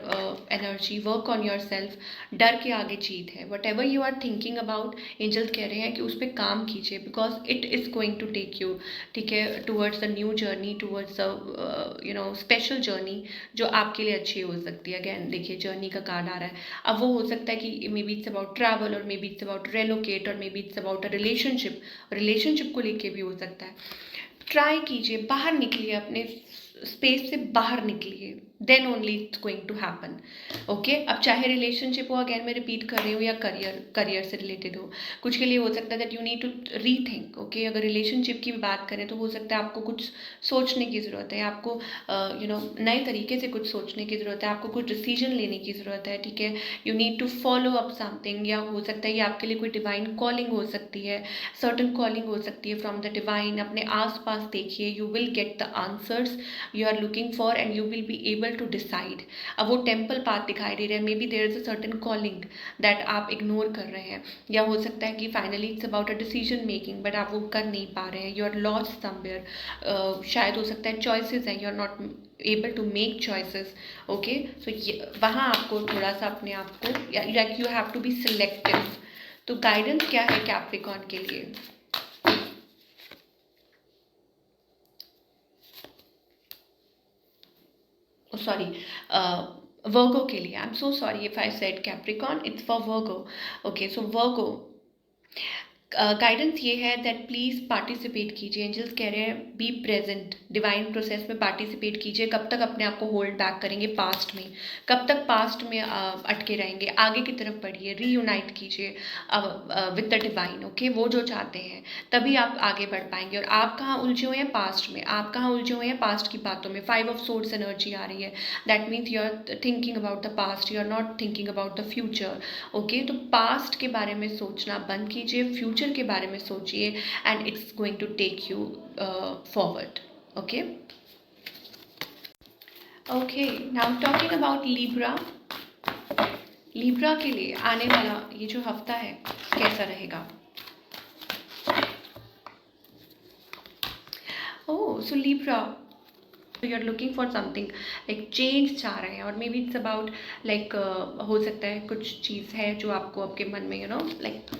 energy, work on your self. डर के आगे जीत है। Whatever you are thinking about, angels कह रहे हैं कि उस पर काम कीजिए, because it is going to take you, ठीक है, towards the new journey, towards the special journey, जो आपके लिए अच्छी हो सकती है। अगैन देखिए, जर्नी का कार्ड आ रहा है। अब वो हो सकता है कि maybe it's about travel, और maybe it's about relocate, और maybe it's about a relationship को लेके भी हो सकता है। ट्राई कीजिए, बाहर निकलिए, अपने स्पेस से बाहर निकलिए, then only it's going to happen, okay. अब चाहे रिलेशनशिप हो, अगेन मैं रिपीट कर रही हूँ, या करियर से रिलेटेड हो, कुछ के लिए हो सकता है that you need to rethink, okay. अगर रिलेशनशिप की बात करें तो हो सकता है आपको कुछ सोचने की ज़रूरत है, आपको नए तरीके से कुछ सोचने की ज़रूरत है, आपको कुछ डिसीजन लेने की ज़रूरत है, ठीक है। You need to follow up something, या हो सकता है ये आपके लिए कोई डिवाइन कॉलिंग हो सकती है, सर्टन कॉलिंग हो सकती है फ्रॉम द डिवाइन। अपने आसपास देखिए, you will get the answers you are looking for, and you will be able to decide. अब वो टेम्पल पाथ दिखाई दे रहा है, maybe there is a certain calling that आप इग्नोर कर रहे हैं, या हो सकता है कि finally it's about a decision making, but आप वो कर नहीं पा रहे हैं, यू आर लॉस्ट समवेयर। शायद हो सकता है चॉइसेस हैं, you are not able to make choices, okay. So वहाँ आपको थोड़ा सा अपने आप को, like you have to be selective. तो गाइडेंस क्या है कैप्रिकॉर्न के लिए? सॉरी, वर्गो के लिए, I am so sorry if I said Capricorn, it's for Virgo. Okay, so Virgo guidance ये है दैट प्लीज़ पार्टिसिपेट कीजिए। एंजल्स कह रहे हैं बी प्रेजेंट, डिवाइन प्रोसेस में पार्टिसिपेट कीजिए। कब तक अपने आप को होल्ड बैक करेंगे पास्ट में, कब तक पास्ट में अटके रहेंगे, आगे की तरफ बढ़िए, रीयूनाइट कीजिए विद द डिवाइन। ओके, वो जो चाहते हैं तभी आप आगे बढ़ पाएंगे। और आप कहाँ उलझे हुए हैं पास्ट में, आप कहाँ उलझे हुए हैं पास्ट की बातों में। 5 ऑफ सोर्ड्स एनर्जी आ रही है, that means you are thinking about the past, you are not thinking about the future. Okay, तो पास्ट के बारे में सोचना बंद कीजिए, फ्यूचर के बारे में सोचिए, and it's going to take you forward. Okay, okay, now talking about Libra. Libra के लिए आने वाला ये जो हफ्ता है कैसा रहेगा? Oh, so Libra, you are looking for something like change चाह रहे हैं, और maybe it's about like हो सकता है कुछ चीज़ है जो आपको आपके मन में like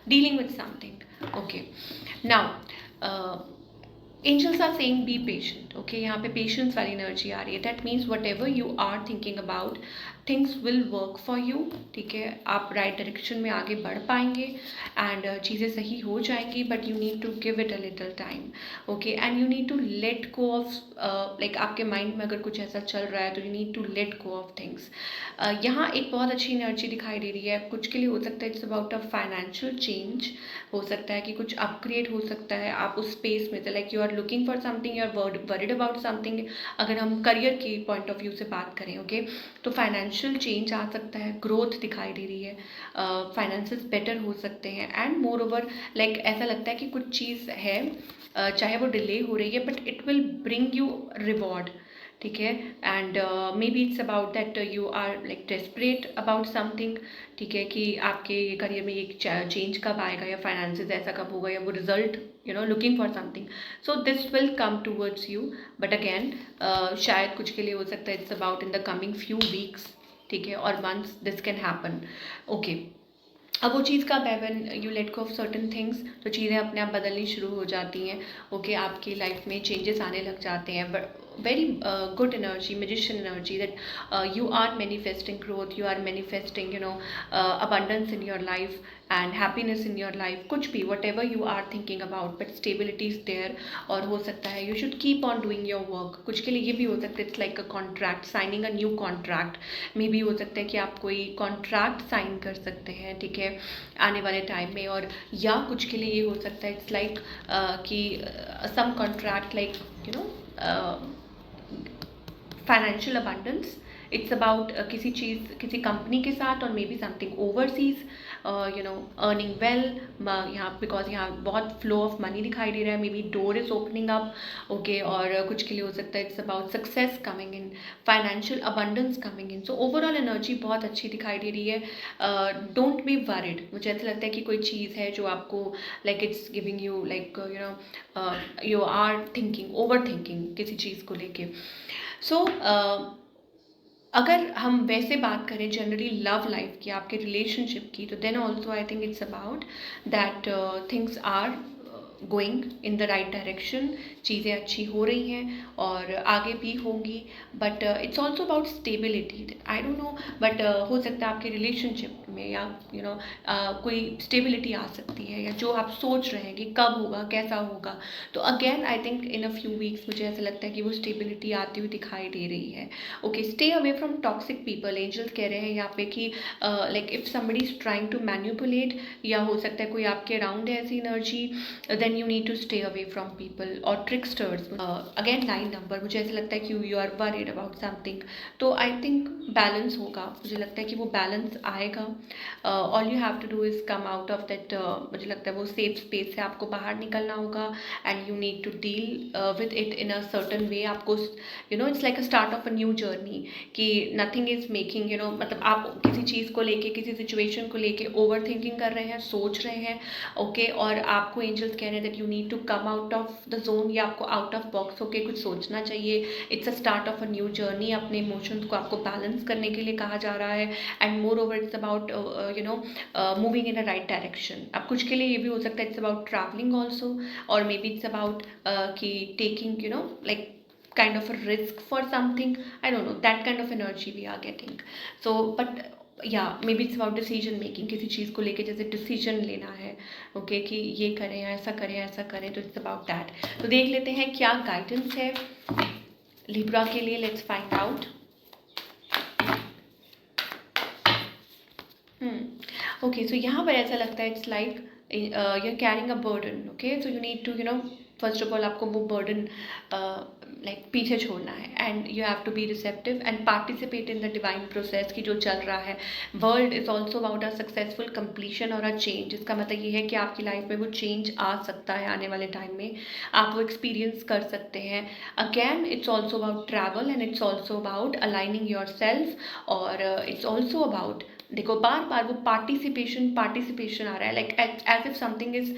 dealing with something. Okay, now angels are saying be patient. Okay, यहाँ पे patience वाली energy आ रही है, that means whatever you are thinking about things will work for you. ठीक है, आप right direction में आगे बढ़ पाएंगे and चीज़ें सही हो जाएंगी, but you need to give it a little time. Okay, and you need to let go of like आपके mind में अगर कुछ ऐसा चल रहा है तो you need to let go of things. यहाँ एक बहुत अच्छी एनर्जी दिखाई दे रही है, कुछ के लिए हो सकता है it's about a financial change, हो सकता है कि कुछ अपग्रेड हो सकता है आप उस स्पेस में, like you are looking for something, you are worried about something. अगर हम करियर की पॉइंट ऑफ व्यू से बात करें, ओके, तो फाइनेंशियल चेंज आ सकता है, ग्रोथ दिखाई दे रही है, फाइनेंसेस बेटर हो सकते हैं, एंड मोर ओवर लाइक ऐसा लगता है कि कुछ चीज़ है चाहे वो डिले हो रही है but it will bring you reward. ठीक है, and maybe it's about that you are like desperate about something. ठीक है, कि आपके करियर में एक चेंज कब आएगा, या फाइनेंसेस ऐसा कब होगा, या वो result looking for something, so this will come towards you. But again शायद कुछ के लिए हो सकता है it's about in the coming few weeks, ठीक है, और months this can happen. Okay, अब वो चीज़ कब है, when you let go of certain things, तो चीज़ें अपने आप बदलनी शुरू हो जाती हैं। ओके, आपकी लाइफ में चेंजेस आने लग जाते हैं, but very good energy, magician energy, that you are manifesting growth, you are manifesting abundance in your life and happiness in your life, कुछ भी whatever you are thinking about, but stability is there। और हो सकता है you should keep on doing your work। कुछ के लिए ये भी हो सकता है it's like a contract, signing a new contract। मे भी हो सकता है कि आप कोई कॉन्ट्रैक्ट साइन कर सकते हैं, ठीक है, आने वाले टाइम में। और या कुछ के लिए ये हो सकता है इट्स लाइक कि some contract like financial abundance, it's about किसी चीज़, किसी कंपनी के साथ, और maybe something overseas, earning well. यहाँ बिकॉज यहाँ बहुत फ्लो ऑफ मनी दिखाई दे रहा है, maybe door is opening up. Okay, और कुछ के लिए हो सकता है it's about success coming in, financial abundance coming in. So overall energy बहुत अच्छी दिखाई दे रही है। डोंट बी वरिड, मुझे ऐसा लगता है कि कोई चीज़ है जो आपको like it's giving you like you are thinking, overthinking किसी चीज़ को लेके। सो अगर हम वैसे बात करें जनरली लव लाइफ की, आपके रिलेशनशिप की, तो then also I think it's about that things are going in the right direction, चीज़ें अच्छी हो रही हैं और आगे भी होंगी। But it's also about stability, I don't know, but हो सकता है आपके रिलेशनशिप में या कोई स्टेबिलिटी आ सकती है, या जो आप सोच रहे हैं कि कब होगा, कैसा होगा, तो again I think in a few weeks मुझे ऐसा लगता है कि वो स्टेबिलिटी आती हुई दिखाई दे रही है। Okay, stay away from toxic people. Angels कह रहे हैं यहाँ पे कि like if somebody is trying to manipulate, या हो सकता है कोई आपके अराउंड है ऐसी energy, then you need to stay away from people और ट्रिक्स्टर्स। अगेन 9 नंबर, मुझे ऐसा लगता है कि you are worried about something, तो आई थिंक बैलेंस होगा, मुझे लगता है कि वो बैलेंस आएगा। All you have to do is come out of that, मुझे लगता है वो सेफ स्पेस से आपको बाहर निकलना होगा, and you need to deal with it in a certain way. आपको it's like a start of a new journey, कि नथिंग इज मेकिंग मतलब आप किसी चीज़ को लेके, किसी सिचुएशन को लेके ओवर थिंकिंग कर रहे हैं, सोच रहे हैं। ओके, और आपको एंजल्स कह रहे हैं that you need to come out of the zone, या आपको आउट ऑफ बॉक्स होके कुछ सोचना चाहिए। It's a start of a new journey, अपने इमोशंस को आपको बैलेंस करने के लिए कहा जा रहा है, and moreover it's about moving in a right direction. अब कुछ के लिए ये भी हो सकता है इट्स अबाउट ट्रैवलिंग ऑल्सो, और मे बी इट्स अबाउट कि taking like kind of a risk for something. I don't know, that kind of energy we are getting. So but या maybe it's about decision making, किसी चीज़ को लेके जैसे डिसीजन लेना है, ओके कि ये करें ऐसा करें ऐसा करें, तो इट्स अबाउट दैट. तो देख लेते हैं क्या गाइडेंस है लिब्रा के लिए. Let's find out. Okay, so यहाँ पर ऐसा लगता है it's like you are carrying a burden. Okay, so you need to first of all आपको वो बर्डन लाइक पीछे छोड़ना है, and you have to be receptive and participate in the divine process की जो चल रहा है. World is also about a successful completion और अ चेंज. इसका मतलब ये है कि आपकी लाइफ में वो चेंज आ सकता है आने वाले टाइम में, आप वो एक्सपीरियंस कर सकते हैं. Again it's also about travel and it's also about aligning yourself, और इट्स ऑल्सो अबाउट, देखो बार बार वो पार्टिसिपेशन आ रहा है, like as if something is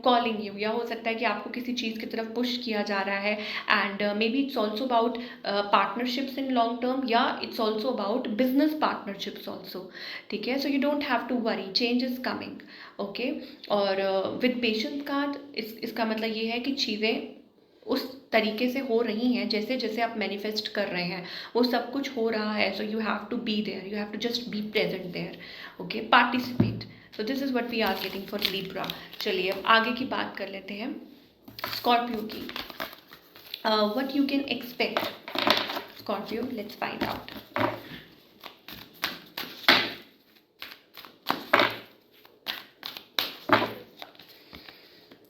calling you, या हो सकता है कि आपको किसी चीज़ की तरफ पुश किया जा रहा है. And maybe it's also about partnerships in long term, या it's also about business partnerships also. ठीक है, so you don't have to worry, change is coming. Okay, और विद पेशेंस कार्ड इसका मतलब ये है कि चीज़ें उस तरीके से हो रही हैं जैसे जैसे आप मैनिफेस्ट कर रहे हैं, वो सब कुछ हो रहा है. So you have to be there, you have to just be present there. Okay, participate. So this is what we are getting for Libra. चलिए अब आगे की बात कर लेते हैं स्कॉर्पियो की. What you can expect Scorpio, let's find out.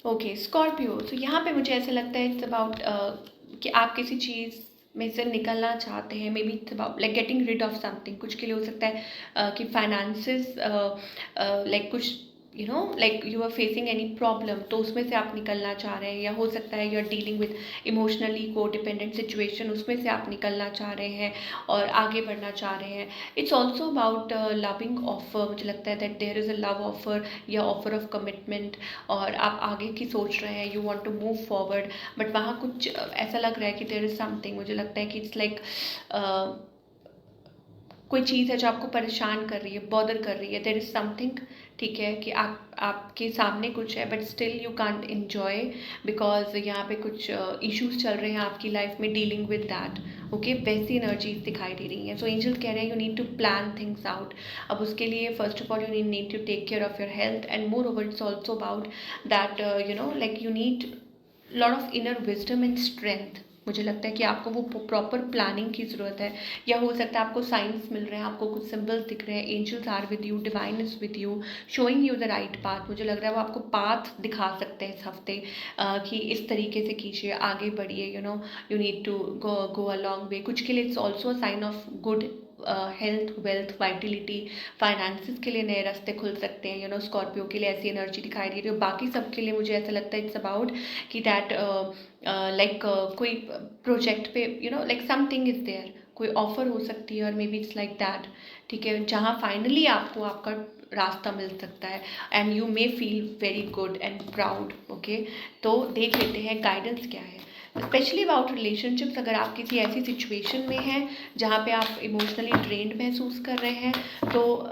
Okay Scorpio, तो यहाँ पे मुझे ऐसा लगता है इट्स अबाउट कि आप किसी चीज़ में से निकलना चाहते हैं. Maybe it's about like getting rid of something. कुछ के लिए हो सकता है कि फाइनेंसेस लाइक कुछ like you are facing any problem, तो उसमें से आप निकलना चाह रहे हैं. या हो सकता है you are dealing with emotionally को डिपेंडेंट सिचुएशन, उसमें से आप निकलना चाह रहे हैं और आगे बढ़ना चाह रहे हैं. It's also about loving offer. मुझे लगता है that there is a love offer या ऑफर ऑफ कमिटमेंट, और आप आगे की सोच रहे हैं, you want to move forward. But वहाँ कुछ ऐसा लग रहा है कि देयर इज़ समथिंग, मुझे लगता है कि इट्स लाइक कोई चीज़ है जो आपको परेशान कर रही है, बॉदर कर रही है. देयर इज़ समथिंग, ठीक है, कि आपके सामने कुछ है but still you can't enjoy because यहाँ पे कुछ इश्यूज चल रहे हैं आपकी लाइफ में डीलिंग विद दैट. ओके, वैसी एनर्जीज दिखाई दे रही हैं. सो एंजल्स कह रहे हैं you need to plan things out. अब उसके लिए first of all you need to take care of your health, and moreover it's also about that like you need lot of inner wisdom and strength. मुझे लगता है कि आपको वो प्रॉपर प्लानिंग की ज़रूरत है. या हो सकता है आपको साइंस मिल रहे हैं, आपको कुछ सिंबल्स दिख रहे हैं, angels are with you, divine is with you, showing you the right path. मुझे लग रहा है वो आपको पाथ दिखा सकते हैं इस हफ्ते कि इस तरीके से कीजिए, आगे बढ़िए. You need to go a long way. कुछ के लिए it's also a sign of good health, wealth, vitality. Finances के लिए नए रास्ते खुल सकते हैं. स्कॉर्पियो के लिए ऐसी एनर्जी दिखाई दे रही है. बाकी सब के लिए मुझे ऐसा लगता है इट्स अबाउट कि दैट लाइक कोई प्रोजेक्ट पे लाइक समथिंग इज देयर, कोई ऑफर हो सकती है, और maybe it's like that. ठीक है, जहाँ फाइनली आपको आपका रास्ता मिल सकता है, and you may feel very good and proud. Okay, तो देख लेते हैं गाइडेंस क्या है स्पेशली अबाउट रिलेशनशिप्स. अगर आप किसी ऐसी सिचुएशन में हैं जहाँ पे आप इमोशनली ड्रेन्ड महसूस कर रहे हैं, तो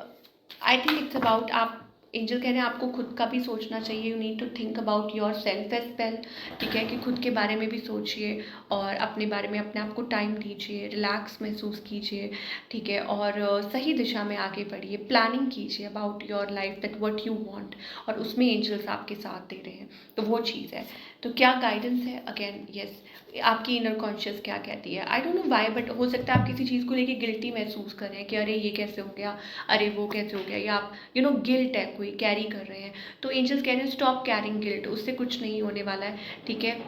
आई थिंक इट्स अबाउट, आप एंजल कह रहे हैं आपको खुद का भी सोचना चाहिए. You need to think about yourself as well. ठीक है, कि खुद के बारे में भी सोचिए और अपने बारे में अपने आप को टाइम दीजिए, रिलैक्स महसूस कीजिए. ठीक है, और सही दिशा में आगे बढ़िए, प्लानिंग कीजिए about your life that what you want, और उसमें एंजल्स आपके साथ दे रहे हैं. तो वो चीज़ है. तो क्या गाइडेंस है? अगेन यस, आपकी इनर कॉन्शियस क्या कहती है, आई डोंट नो व्हाई, बट हो सकता है आप किसी चीज़ को लेके गिल्टी महसूस कर रहे हैं कि अरे ये कैसे हो गया, अरे वो कैसे हो गया, या आप गिल्ट है कोई कैरी कर रहे हैं. तो एंजल्स कह रहे हैं स्टॉप कैरिंग गिल्ट, उससे कुछ नहीं होने वाला है. ठीक है,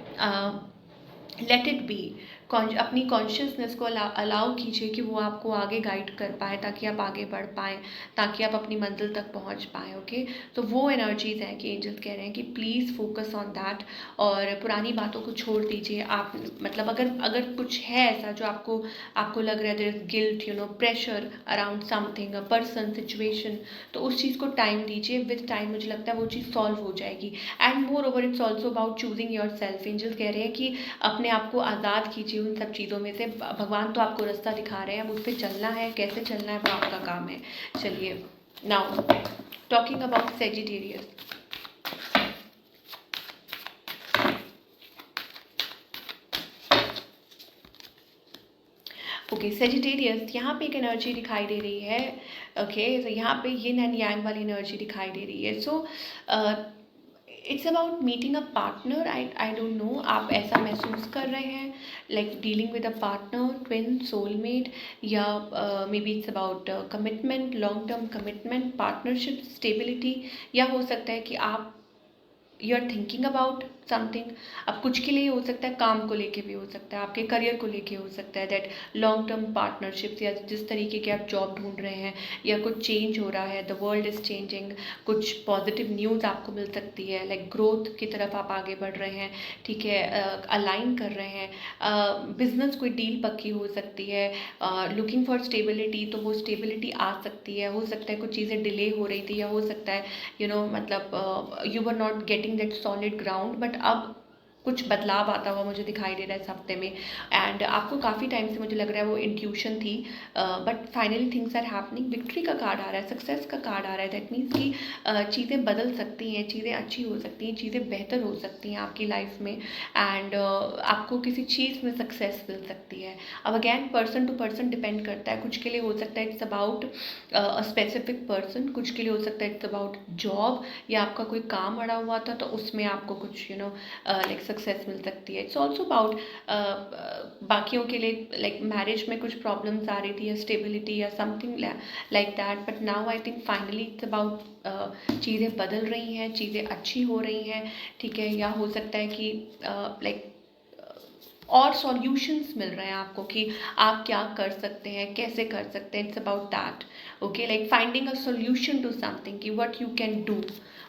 लेट इट बी. अपनी कॉन्शियसनेस को अलाउ कीजिए कि वो आपको आगे गाइड कर पाए, ताकि आप आगे बढ़ पाएँ, ताकि आप अपनी मंजिल तक पहुंच पाएँ. ओके, तो वो एनर्जीज़ हैं कि एंजल्स कह रहे हैं कि प्लीज़ फोकस ऑन दैट, और पुरानी बातों को छोड़ दीजिए. आप मतलब अगर कुछ है ऐसा जो आपको लग रहा है there is guilt, pressure around something, a person, situation, तो उस चीज़ को टाइम दीजिए. विद टाइम मुझे लगता है वो चीज़ सॉल्व हो जाएगी. And moreover it's also about choosing yourself. Angels कह रहे हैं कि अपने आप को आज़ाद कीजिए उन सब चीज़ों में से. भगवान तो आपको रास्ता दिखा रहे हैं, अब उस पर चलना है, कैसे चलना है वो आपका काम है. चलिए, now talking about Sagittarius. Okay Sagittarius, यहाँ पे एक एनर्जी दिखाई दे रही है। ओके तो यहाँ पे यिन एंड यांग वाली एनर्जी दिखाई दे रही है। So it's about meeting a partner. I don't know आप ऐसा महसूस कर रहे हैं, like dealing with a partner, twin, soulmate, या maybe it's about commitment, long term commitment, partnership, stability, या हो सकता है कि आप you are thinking about something. अब कुछ के लिए हो सकता है, काम को लेके भी हो सकता है, आपके करियर को लेके हो सकता है, दैट लॉन्ग टर्म पार्टनरशिप्स, या जिस तरीके के आप जॉब ढूंढ रहे हैं, या कुछ चेंज हो रहा है, द वर्ल्ड इज़ चेंजिंग, कुछ पॉजिटिव न्यूज़ आपको मिल सकती है, लाइक ग्रोथ की तरफ आप आगे बढ़ रहे हैं, ठीक है, अलाइन कर रहे हैं, बिजनेस कोई डील पक्की हो सकती है, लुकिंग फॉर स्टेबिलिटी, तो वो स्टेबिलिटी आ सकती है। हो सकता है कुछ चीज़ें डिले हो रही थी, या हो सकता है मतलब you were not getting that solid ground, but अब कुछ बदलाव आता हुआ मुझे दिखाई दे रहा है इस हफ्ते में। एंड आपको काफ़ी टाइम से मुझे लग रहा है वो इंट्यूशन थी, but finally things are happening. Victory का कार्ड आ रहा है, सक्सेस का कार्ड आ रहा है। दैट मीन्स कि चीज़ें बदल सकती हैं, चीज़ें अच्छी हो सकती हैं, चीज़ें बेहतर हो सकती हैं आपकी लाइफ में, एंड आपको किसी चीज़ में सक्सेस मिल सकती है। अब again person to person depend करता है। कुछ के लिए हो सकता है it's about a specific person, कुछ के लिए हो सकता है इट्स अबाउट जॉब, या आपका कोई काम अड़ा हुआ था तो उसमें आपको कुछ लाइक सक्सेस मिल सकती है। इट्स ऑल्सो अबाउट बाकियों के लिए लाइक मैरिज में कुछ प्रॉब्लम्स आ रही थी, या स्टेबिलिटी, या something like that, but now I think finally it's about चीज़ें बदल रही हैं, चीज़ें अच्छी हो रही हैं, ठीक है। या हो सकता है कि लाइक और सॉल्यूशंस मिल रहे हैं आपको कि आप क्या कर सकते हैं, कैसे कर सकते हैं। It's about that, okay, like finding a solution to something, कि what you can do,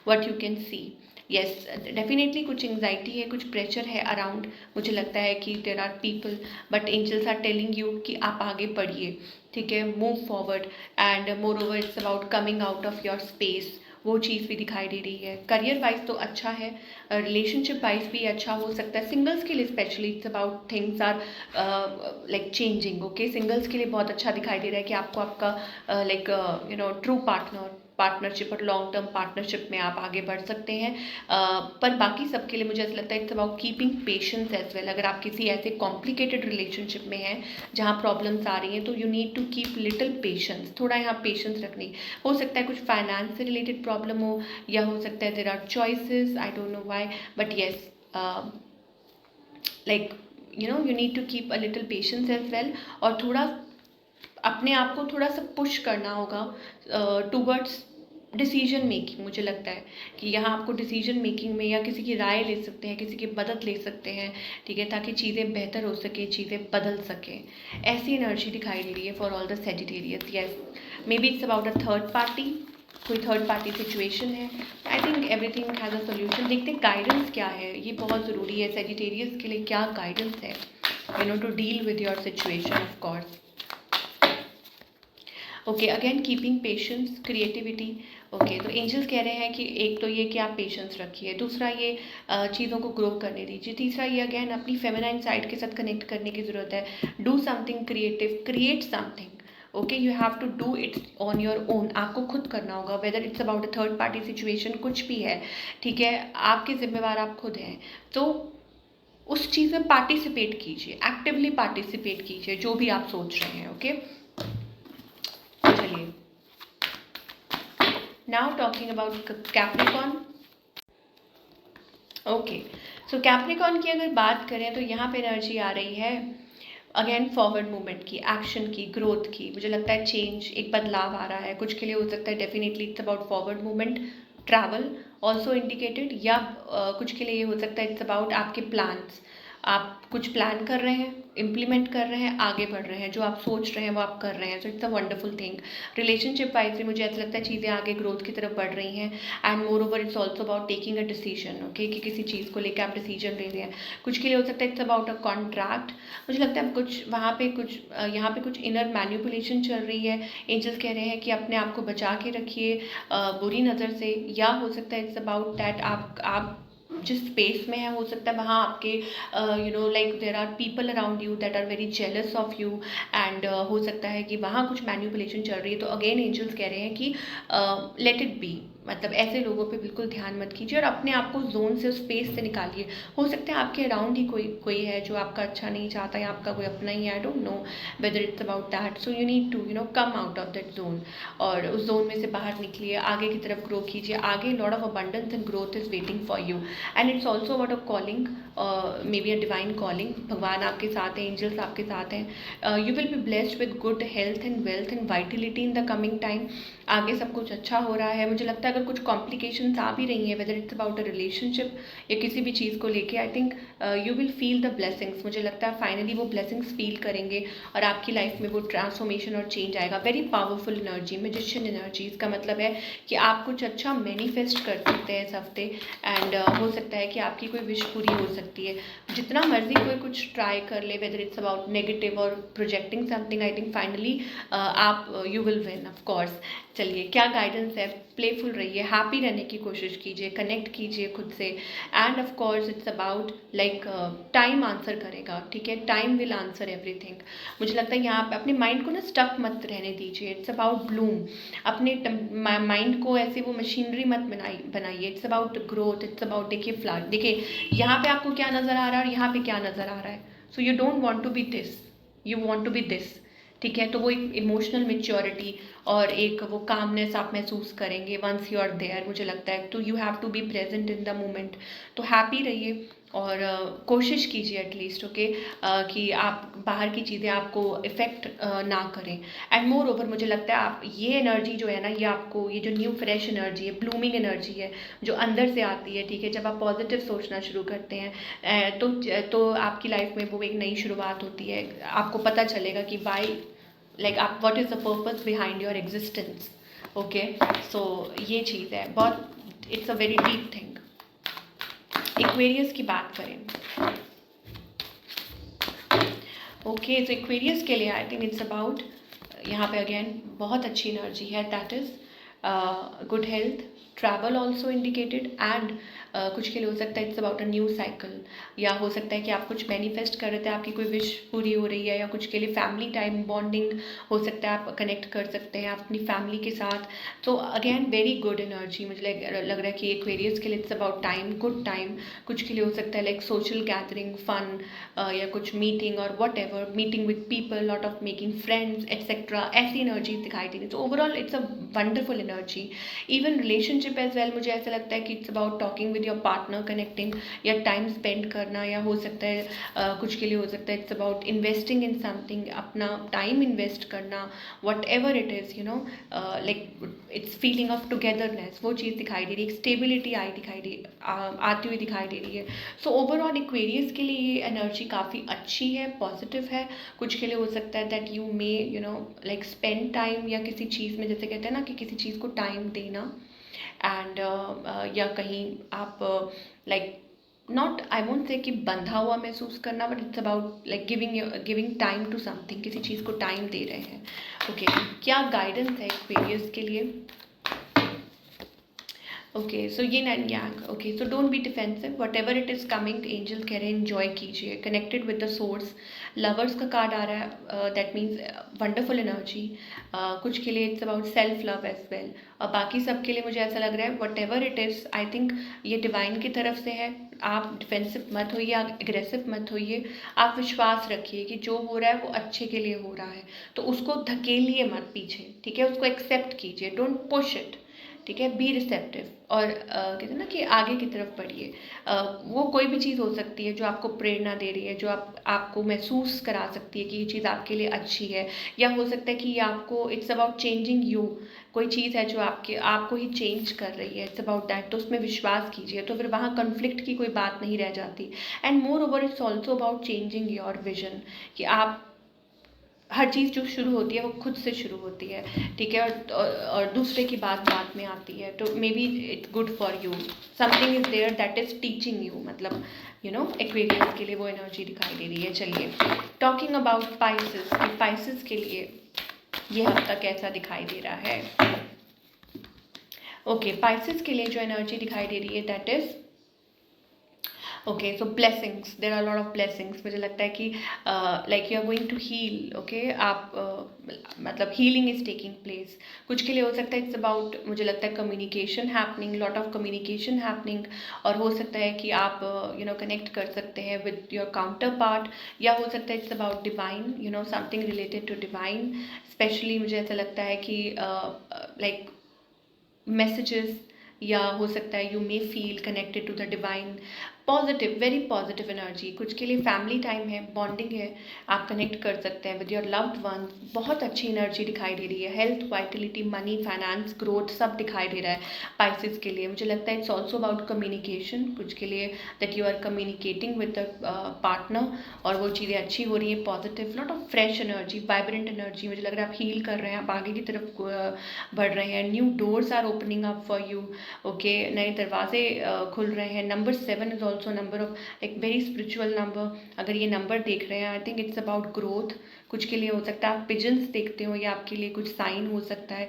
what you can see. Yes definitely कुछ एंग्जाइटी है, कुछ प्रेशर है अराउंड। मुझे लगता है कि there are people, but angels are telling you कि आप आगे बढ़िए, ठीक है, move forward, and moreover it's about coming out of your space. वो चीज़ भी दिखाई दे रही है। करियर वाइज तो अच्छा है, रिलेशनशिप वाइज भी अच्छा हो सकता है। सिंगल्स के लिए specially it's about things are like changing, okay. Singles के लिए बहुत अच्छा दिखाई दे रहा है कि आपको आपका लाइक ट्रू पार्टनरशिप और लॉन्ग टर्म पार्टनरशिप में आप आगे बढ़ सकते हैं। पर बाकी सबके लिए मुझे ऐसा लगता है it's about keeping patience as well. अगर आप किसी ऐसे कॉम्प्लिकेटेड रिलेशनशिप में हैं जहाँ प्रॉब्लम्स आ रही हैं, तो you need to keep little patience, थोड़ा यहाँ पेशेंस रखनी। हो सकता है कुछ फाइनेंस से रिलेटेड प्रॉब्लम हो, या हो सकता है there are choices, I don't know why, but yes like you need to keep a little patience as well, और थोड़ा अपने आप को थोड़ा सा पुश करना होगा टूवर्ड्स डिसीजन मेकिंग। मुझे लगता है कि यहाँ आपको डिसीजन मेकिंग में या किसी की राय ले सकते हैं, किसी की मदद ले सकते हैं, ठीक है, ताकि चीज़ें बेहतर हो सके, चीज़ें बदल सकें। ऐसी एनर्जी दिखाई दे रही है for all the Sagittarius. Yes may be it's about a third party, कोई थर्ड पार्टी सिचुएशन है। I think everything has a solution. देखते हैं गाइडेंस क्या है, ये बहुत ज़रूरी है सेजिटेरियस के लिए। क्या गाइडेंस है to deal with your situation, of course. Okay again keeping patience, creativity. Okay तो एंजल्स कह रहे हैं कि एक तो ये कि आप पेशेंस रखिए, दूसरा ये चीज़ों को ग्रो करने दीजिए, तीसरा ये अगेन अपनी फेमिनाइन साइड के साथ कनेक्ट करने की ज़रूरत है। Do something creative, create something, okay, you have to do it on your own. आपको खुद करना होगा, whether it's about a third party situation, कुछ भी है, ठीक है, आपके जिम्मेवार आप खुद हैं। तो उस चीज़ में पार्टिसिपेट कीजिए, एक्टिवली पार्टिसिपेट कीजिए जो भी आप सोच रहे हैं, ओके। चलिए now talking about Capricorn. Okay so Capricorn की अगर बात करें तो यहाँ पे एनर्जी आ रही है अगेन फॉरवर्ड मूवमेंट की, एक्शन की, ग्रोथ की। मुझे लगता है चेंज, एक बदलाव आ रहा है। कुछ के लिए हो सकता है definitely it's about forward movement, travel also indicated, या कुछ के लिए ये हो सकता है इट्स अबाउट आपके प्लान्स। आप कुछ प्लान कर रहे हैं, इम्प्लीमेंट कर रहे हैं, आगे बढ़ रहे हैं, जो आप सोच रहे हैं वो आप कर रहे हैं। So it's a wonderful thing. Relationship wise भी मुझे ऐसा लगता है चीज़ें आगे ग्रोथ की तरफ बढ़ रही हैं। And moreover it's also about taking a decision, okay, कि किसी चीज़ को लेकर आप डिसीजन ले रहे हैं। कुछ के लिए हो सकता है इट्स अबाउट अ कॉन्ट्रैक्ट। मुझे लगता है कुछ वहाँ पे कुछ यहाँ पे कुछ इनर मैनिपुलेशन चल रही है। एंजल्स कह रहे हैं कि अपने आप को बचा के रखिए बुरी नज़र से, या हो सकता है इट्स अबाउट दैट आप जिस स्पेस में है हो सकता है वहाँ आपके like there are people around you that are very jealous of you, and हो सकता है कि वहाँ कुछ मैन्युपुलेशन चल रही है। तो अगेन एंजल्स कह रहे हैं कि लेट इट बी, मतलब ऐसे लोगों पे बिल्कुल ध्यान मत कीजिए और अपने आप को जोन से, उस स्पेस से निकालिए। हो सकता है आपके अराउंड ही कोई है जो आपका अच्छा नहीं चाहता, या आपका कोई अपना ही, I don't know whether it's about that. So you need to come out of that zone, और उस जोन में से बाहर निकलिए, आगे की तरफ ग्रो कीजिए। आगे lot of abundance and growth is waiting for you, and it's also about a calling, may be a divine calling. भगवान आपके साथ हैं, एंजल्स आपके साथ हैं। You will be blessed with good health and wealth and vitality in the coming time. आगे सब कुछ अच्छा हो रहा है। मुझे लगता है अगर कुछ कॉम्प्लिकेशंस आ भी रही हैं, weather it's about a relationship या किसी भी चीज़ को लेके, आई think you will feel the blessings. मुझे लगता है फाइनली वो ब्लेसिंग्स फील करेंगे और आपकी लाइफ में वो ट्रांसफॉर्मेशन और चेंज आएगा। Very powerful energy, magician energy. इसका मतलब है कि आप कुछ अच्छा मैनिफेस्ट कर सकते हैं इस हफ्ते, एंड हो सकता है कि आपकी कोई विश पूरी हो सकती है। जितना मर्जी कोई कुछ ट्राई कर ले, वेदर इट्स अबाउट नेगेटिव और projecting something, I think finally आप you will win of course. चलिए, क्या गाइडेंस है? प्लेफुल रहिए, हैप्पी रहने की कोशिश कीजिए, कनेक्ट कीजिए खुद से, and of course it's about like time answer करेगा, ठीक है? Time will answer everything. मुझे लगता है यहाँ पे अपने माइंड को ना स्टक मत रहने दीजिए। It's about Bloom. अपने माइंड को ऐसे वो मशीनरी मत बनाइए। It's about growth, it's about, देखिए फ्लावर, देखिए यहाँ पे आपको क्या नज़र आ रहा है और यहाँ पे क्या नज़र आ रहा है। So you don't want to be this, you want to be this, ठीक है? तो वो एक इमोशनल मेच्योरिटी और एक वो कामनेस आप महसूस करेंगे वंस यू आर देयर, मुझे लगता है। तो you have to be present in the moment. तो हैप्पी रहिए और कोशिश कीजिए एटलीस्ट, ओके, कि आप बाहर की चीज़ें आपको इफ़ेक्ट ना करें। एंड मोर ओवर मुझे लगता है आप ये एनर्जी जो है ना, ये आपको, ये जो न्यू फ्रेश एनर्जी है, ब्लूमिंग एनर्जी है जो अंदर से आती है, ठीक है? जब आप पॉजिटिव सोचना शुरू करते हैं तो आपकी लाइफ में वो एक नई शुरुआत होती है। आपको पता चलेगा कि वाई, लाइक आप, what is the purpose behind your existence, okay? So ये चीज़ है बहुत, it's a very deep thing. Aquarius की बात करें, ओके, तो एक्वेरियस के लिए आई थिंक इट्स अबाउट, यहाँ पे अगेन बहुत अच्छी एनर्जी है, that is good health, travel also indicated, and कुछ के लिए हो सकता है it's about a new cycle, या हो सकता है कि आप कुछ मैनिफेस्ट कर रहे थे, आपकी कोई विश पूरी हो रही है, या कुछ के लिए फैमिली टाइम बॉन्डिंग हो सकता है, आप कनेक्ट कर सकते हैं अपनी फैमिली के साथ। तो अगेन वेरी गुड एनर्जी। मुझे लग रहा है कि एक्वेरियस के लिए it's about time, good time. कुछ के लिए हो सकता है लाइक सोशल गैदरिंग, फन, या कुछ मीटिंग और whatever, meeting with people, lot of making friends etcetera, ऐसी एनर्जी दिखाई दे रही है। तो overall it's a wonderful energy. Even relationship as well, मुझे ऐसा लगता है कि it's about talking with your partner, connecting, या टाइम स्पेंड करना, या हो सकता है कुछ के लिए हो सकता है it's about investing in something, अपना टाइम इन्वेस्ट करना, what ever it is, like it's feeling of togetherness, वो चीज़ दिखाई दे रही है। स्टेबिलिटी आती हुई दिखाई दे रही है। सो ओवरऑल एक्वेरियस के लिए ये एनर्जी काफ़ी अच्छी है, पॉजिटिव है। कुछ के लिए हो सकता है that you may like spend time, या किसी चीज़ में, जैसे कहते हैं ना कि किसी चीज़ को टाइम देना, एंड या कहीं आप like not, I won't say कि बंधा हुआ महसूस करना, but it's about like giving time to something, किसी चीज़ को टाइम दे रहे हैं, ओके? क्या गाइडेंस है एक्वेरियस के लिए? Okay, so yin and yang, okay, so don't be defensive, whatever it is coming, angel कह रहे हैं एन्जॉय कीजिए, connected with the source. Lovers का कार्ड आ रहा है, दैट मीन्स वंडरफुल एनर्जी। कुछ के लिए it's about self love as well, और बाकी सब के लिए मुझे ऐसा लग रहा है whatever it is, I think ये डिवाइन की तरफ से है। आप डिफेंसिव मत होइए, आप एग्रेसिव मत होइए, आप विश्वास रखिए कि जो हो रहा है वो अच्छे के लिए हो रहा है। तो उसको धकेलिए मत पीछे, ठीक है? उसको एक्सेप्ट कीजिए, डोंट पुश इट, ठीक है? बी रिसेप्टिव, और कहते हैं ना कि आगे की तरफ बढ़िए। वो कोई भी चीज़ हो सकती है जो आपको प्रेरणा दे रही है, जो आपको महसूस करा सकती है कि ये चीज़ आपके लिए अच्छी है, या हो सकता है कि ये आपको, इट्स अबाउट चेंजिंग यू, कोई चीज़ है जो आपको ही चेंज कर रही है, इट्स अबाउट दैट। तो उसमें विश्वास कीजिए, तो फिर वहाँ कन्फ्लिक्ट की कोई बात नहीं रह जाती। And moreover it's also about changing your vision, कि आप, हर चीज़ जो शुरू होती है वो खुद से शुरू होती है, ठीक है? और दूसरे की बात बाद में आती है। तो maybe it's good for you, something is there that is teaching you, मतलब एक्वेरियस के लिए वो एनर्जी दिखाई दे रही है। चलिए, टॉकिंग अबाउट पाइसेस, पाइसेस के लिए ये हफ्ता कैसा दिखाई दे रहा है? ओके, पाइसेस के लिए जो एनर्जी दिखाई दे रही है that is okay, so blessings, there are lot of blessings. मुझे लगता है कि like you are going to heal. Okay, आप मतलब हीलिंग इज टेकिंग प्लेस। कुछ के लिए हो सकता है इट्स अबाउट, मुझे लगता है communication happening, lot of communication happening. और हो सकता है कि आप कनेक्ट कर सकते हैं विद योर काउंटर पार्ट, या हो सकता है it's about divine, something related to divine. Specially मुझे ऐसा लगता है कि लाइक मैसेजेस, या हो सकता है you may feel connected to the divine. Positive, very positive energy. कुछ के लिए फैमिली टाइम है, बॉन्डिंग है, आप कनेक्ट कर सकते हैं विद योर लव्ड वन। बहुत अच्छी एनर्जी दिखाई दे रही है। Health, Vitality, money, finance, growth सब दिखाई दे रहा है पाइसेस के लिए। मुझे लगता है इट्स ऑल्सो अबाउट कम्युनिकेशन। कुछ के लिए that you are communicating with the partner, और वो चीज़ें अच्छी हो रही है। Positive, lot of fresh energy, vibrant energy. मुझे लग रहा है आप हील कर रहे हैं, आप आगे की तरफ बढ़ रहे हैं। New doors are opening up for you. Okay, नए दरवाजे खुल रहे हैं। Number 7 is also number of एक वेरी स्पिरिचुअल नंबर। अगर ये नंबर देख रहे हैं, I think it's about growth. कुछ के लिए हो सकता है आप पिजन्स देखते हो, या आपके लिए कुछ साइन हो सकता है।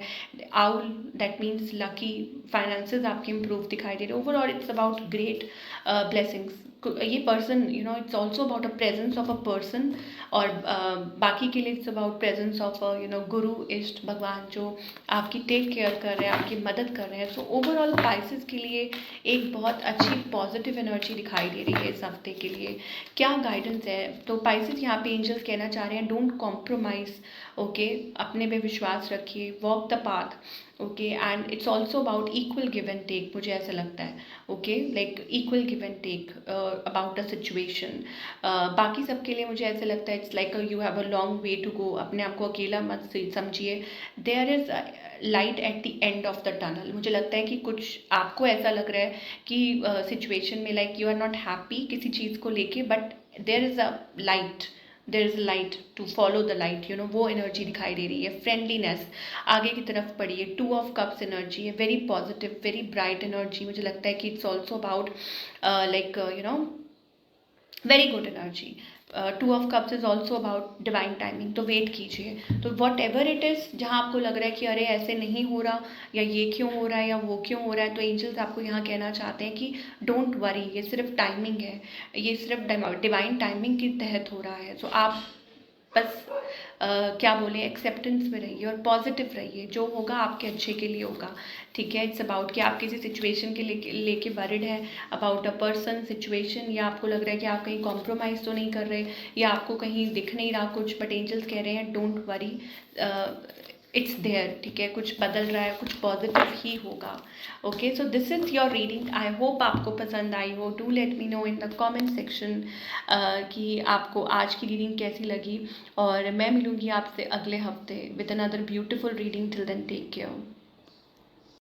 Owl, that means lucky. Finances आपके इम्प्रूव दिखाई दे रहे हैं। Overall it's about great blessings. ये person, it's also about a presence of a person. और बाकी के लिए इट्स अबाउट प्रेजेंस ऑफ गुरु, इष्ट, भगवान, जो आपकी टेक केयर कर रहे हैं, आपकी मदद कर रहे हैं। सो ओवरऑल पाइसेस के लिए एक बहुत अच्छी पॉजिटिव एनर्जी दिखाई दे रही है इस हफ्ते के लिए। क्या गाइडेंस है? तो पाइसेस यहाँ पे एंजल्स कहना चाह रहे हैं, डोंट कॉम्प्रोमाइज। ओके, अपने पे विश्वास रखिए, walk the path. Okay, and it's also about equal give and take, मुझे ऐसा लगता है। Okay, like equal give and take about the situation. बाकी सबके लिए मुझे ऐसा लगता है it's like you have a long way to go. अपने आप को अकेला मत समझिए। There is light at the end of the tunnel. मुझे लगता है कि कुछ आपको ऐसा लग रहा है कि सिचुएशन में like you are not happy किसी चीज़ को लेके, but there is a light, there is a light to follow the light, वो एनर्जी दिखाई दे रही है। फ्रेंडलीनेस, आगे की तरफ पढ़िए। 2 ऑफ कप्स एनर्जी है, very positive, very bright energy. मुझे लगता है कि it's also about like very good energy. 2 of cups is also about divine timing. तो वेट कीजिए। तो वॉट एवर इट इज़, जहाँ आपको लग रहा है कि अरे ऐसे नहीं हो रहा, या ये क्यों हो रहा है, या वो क्यों हो रहा है, तो एंजल्स आपको यहाँ कहना चाहते हैं कि डोंट वरी, ये सिर्फ टाइमिंग है, ये सिर्फ डिवाइन टाइमिंग के तहत हो रहा है। सो आप बस क्या बोले, एक्सेप्टेंस में रहिए और पॉजिटिव रहिए। जो होगा आपके अच्छे के लिए होगा। ठीक है, इट्स अबाउट कि आप किसी सिचुएशन के लेके वरिड है अबाउट अ पर्सन, सिचुएशन, या आपको लग रहा है कि आप कहीं कॉम्प्रोमाइज़ तो नहीं कर रहे, या आपको कहीं दिख नहीं रहा कुछ, बट एंजल्स कह रहे हैं डोंट वरी, इट्स देयर। ठीक है, कुछ बदल रहा है, कुछ पॉजिटिव ही होगा। Okay, so this is your reading. I hope आपको पसंद आई हो। Do let me know in the comment section कि आपको आज की रीडिंग कैसी लगी, और मैं मिलूँगी आपसे अगले हफ्ते with another beautiful reading. Till then take care.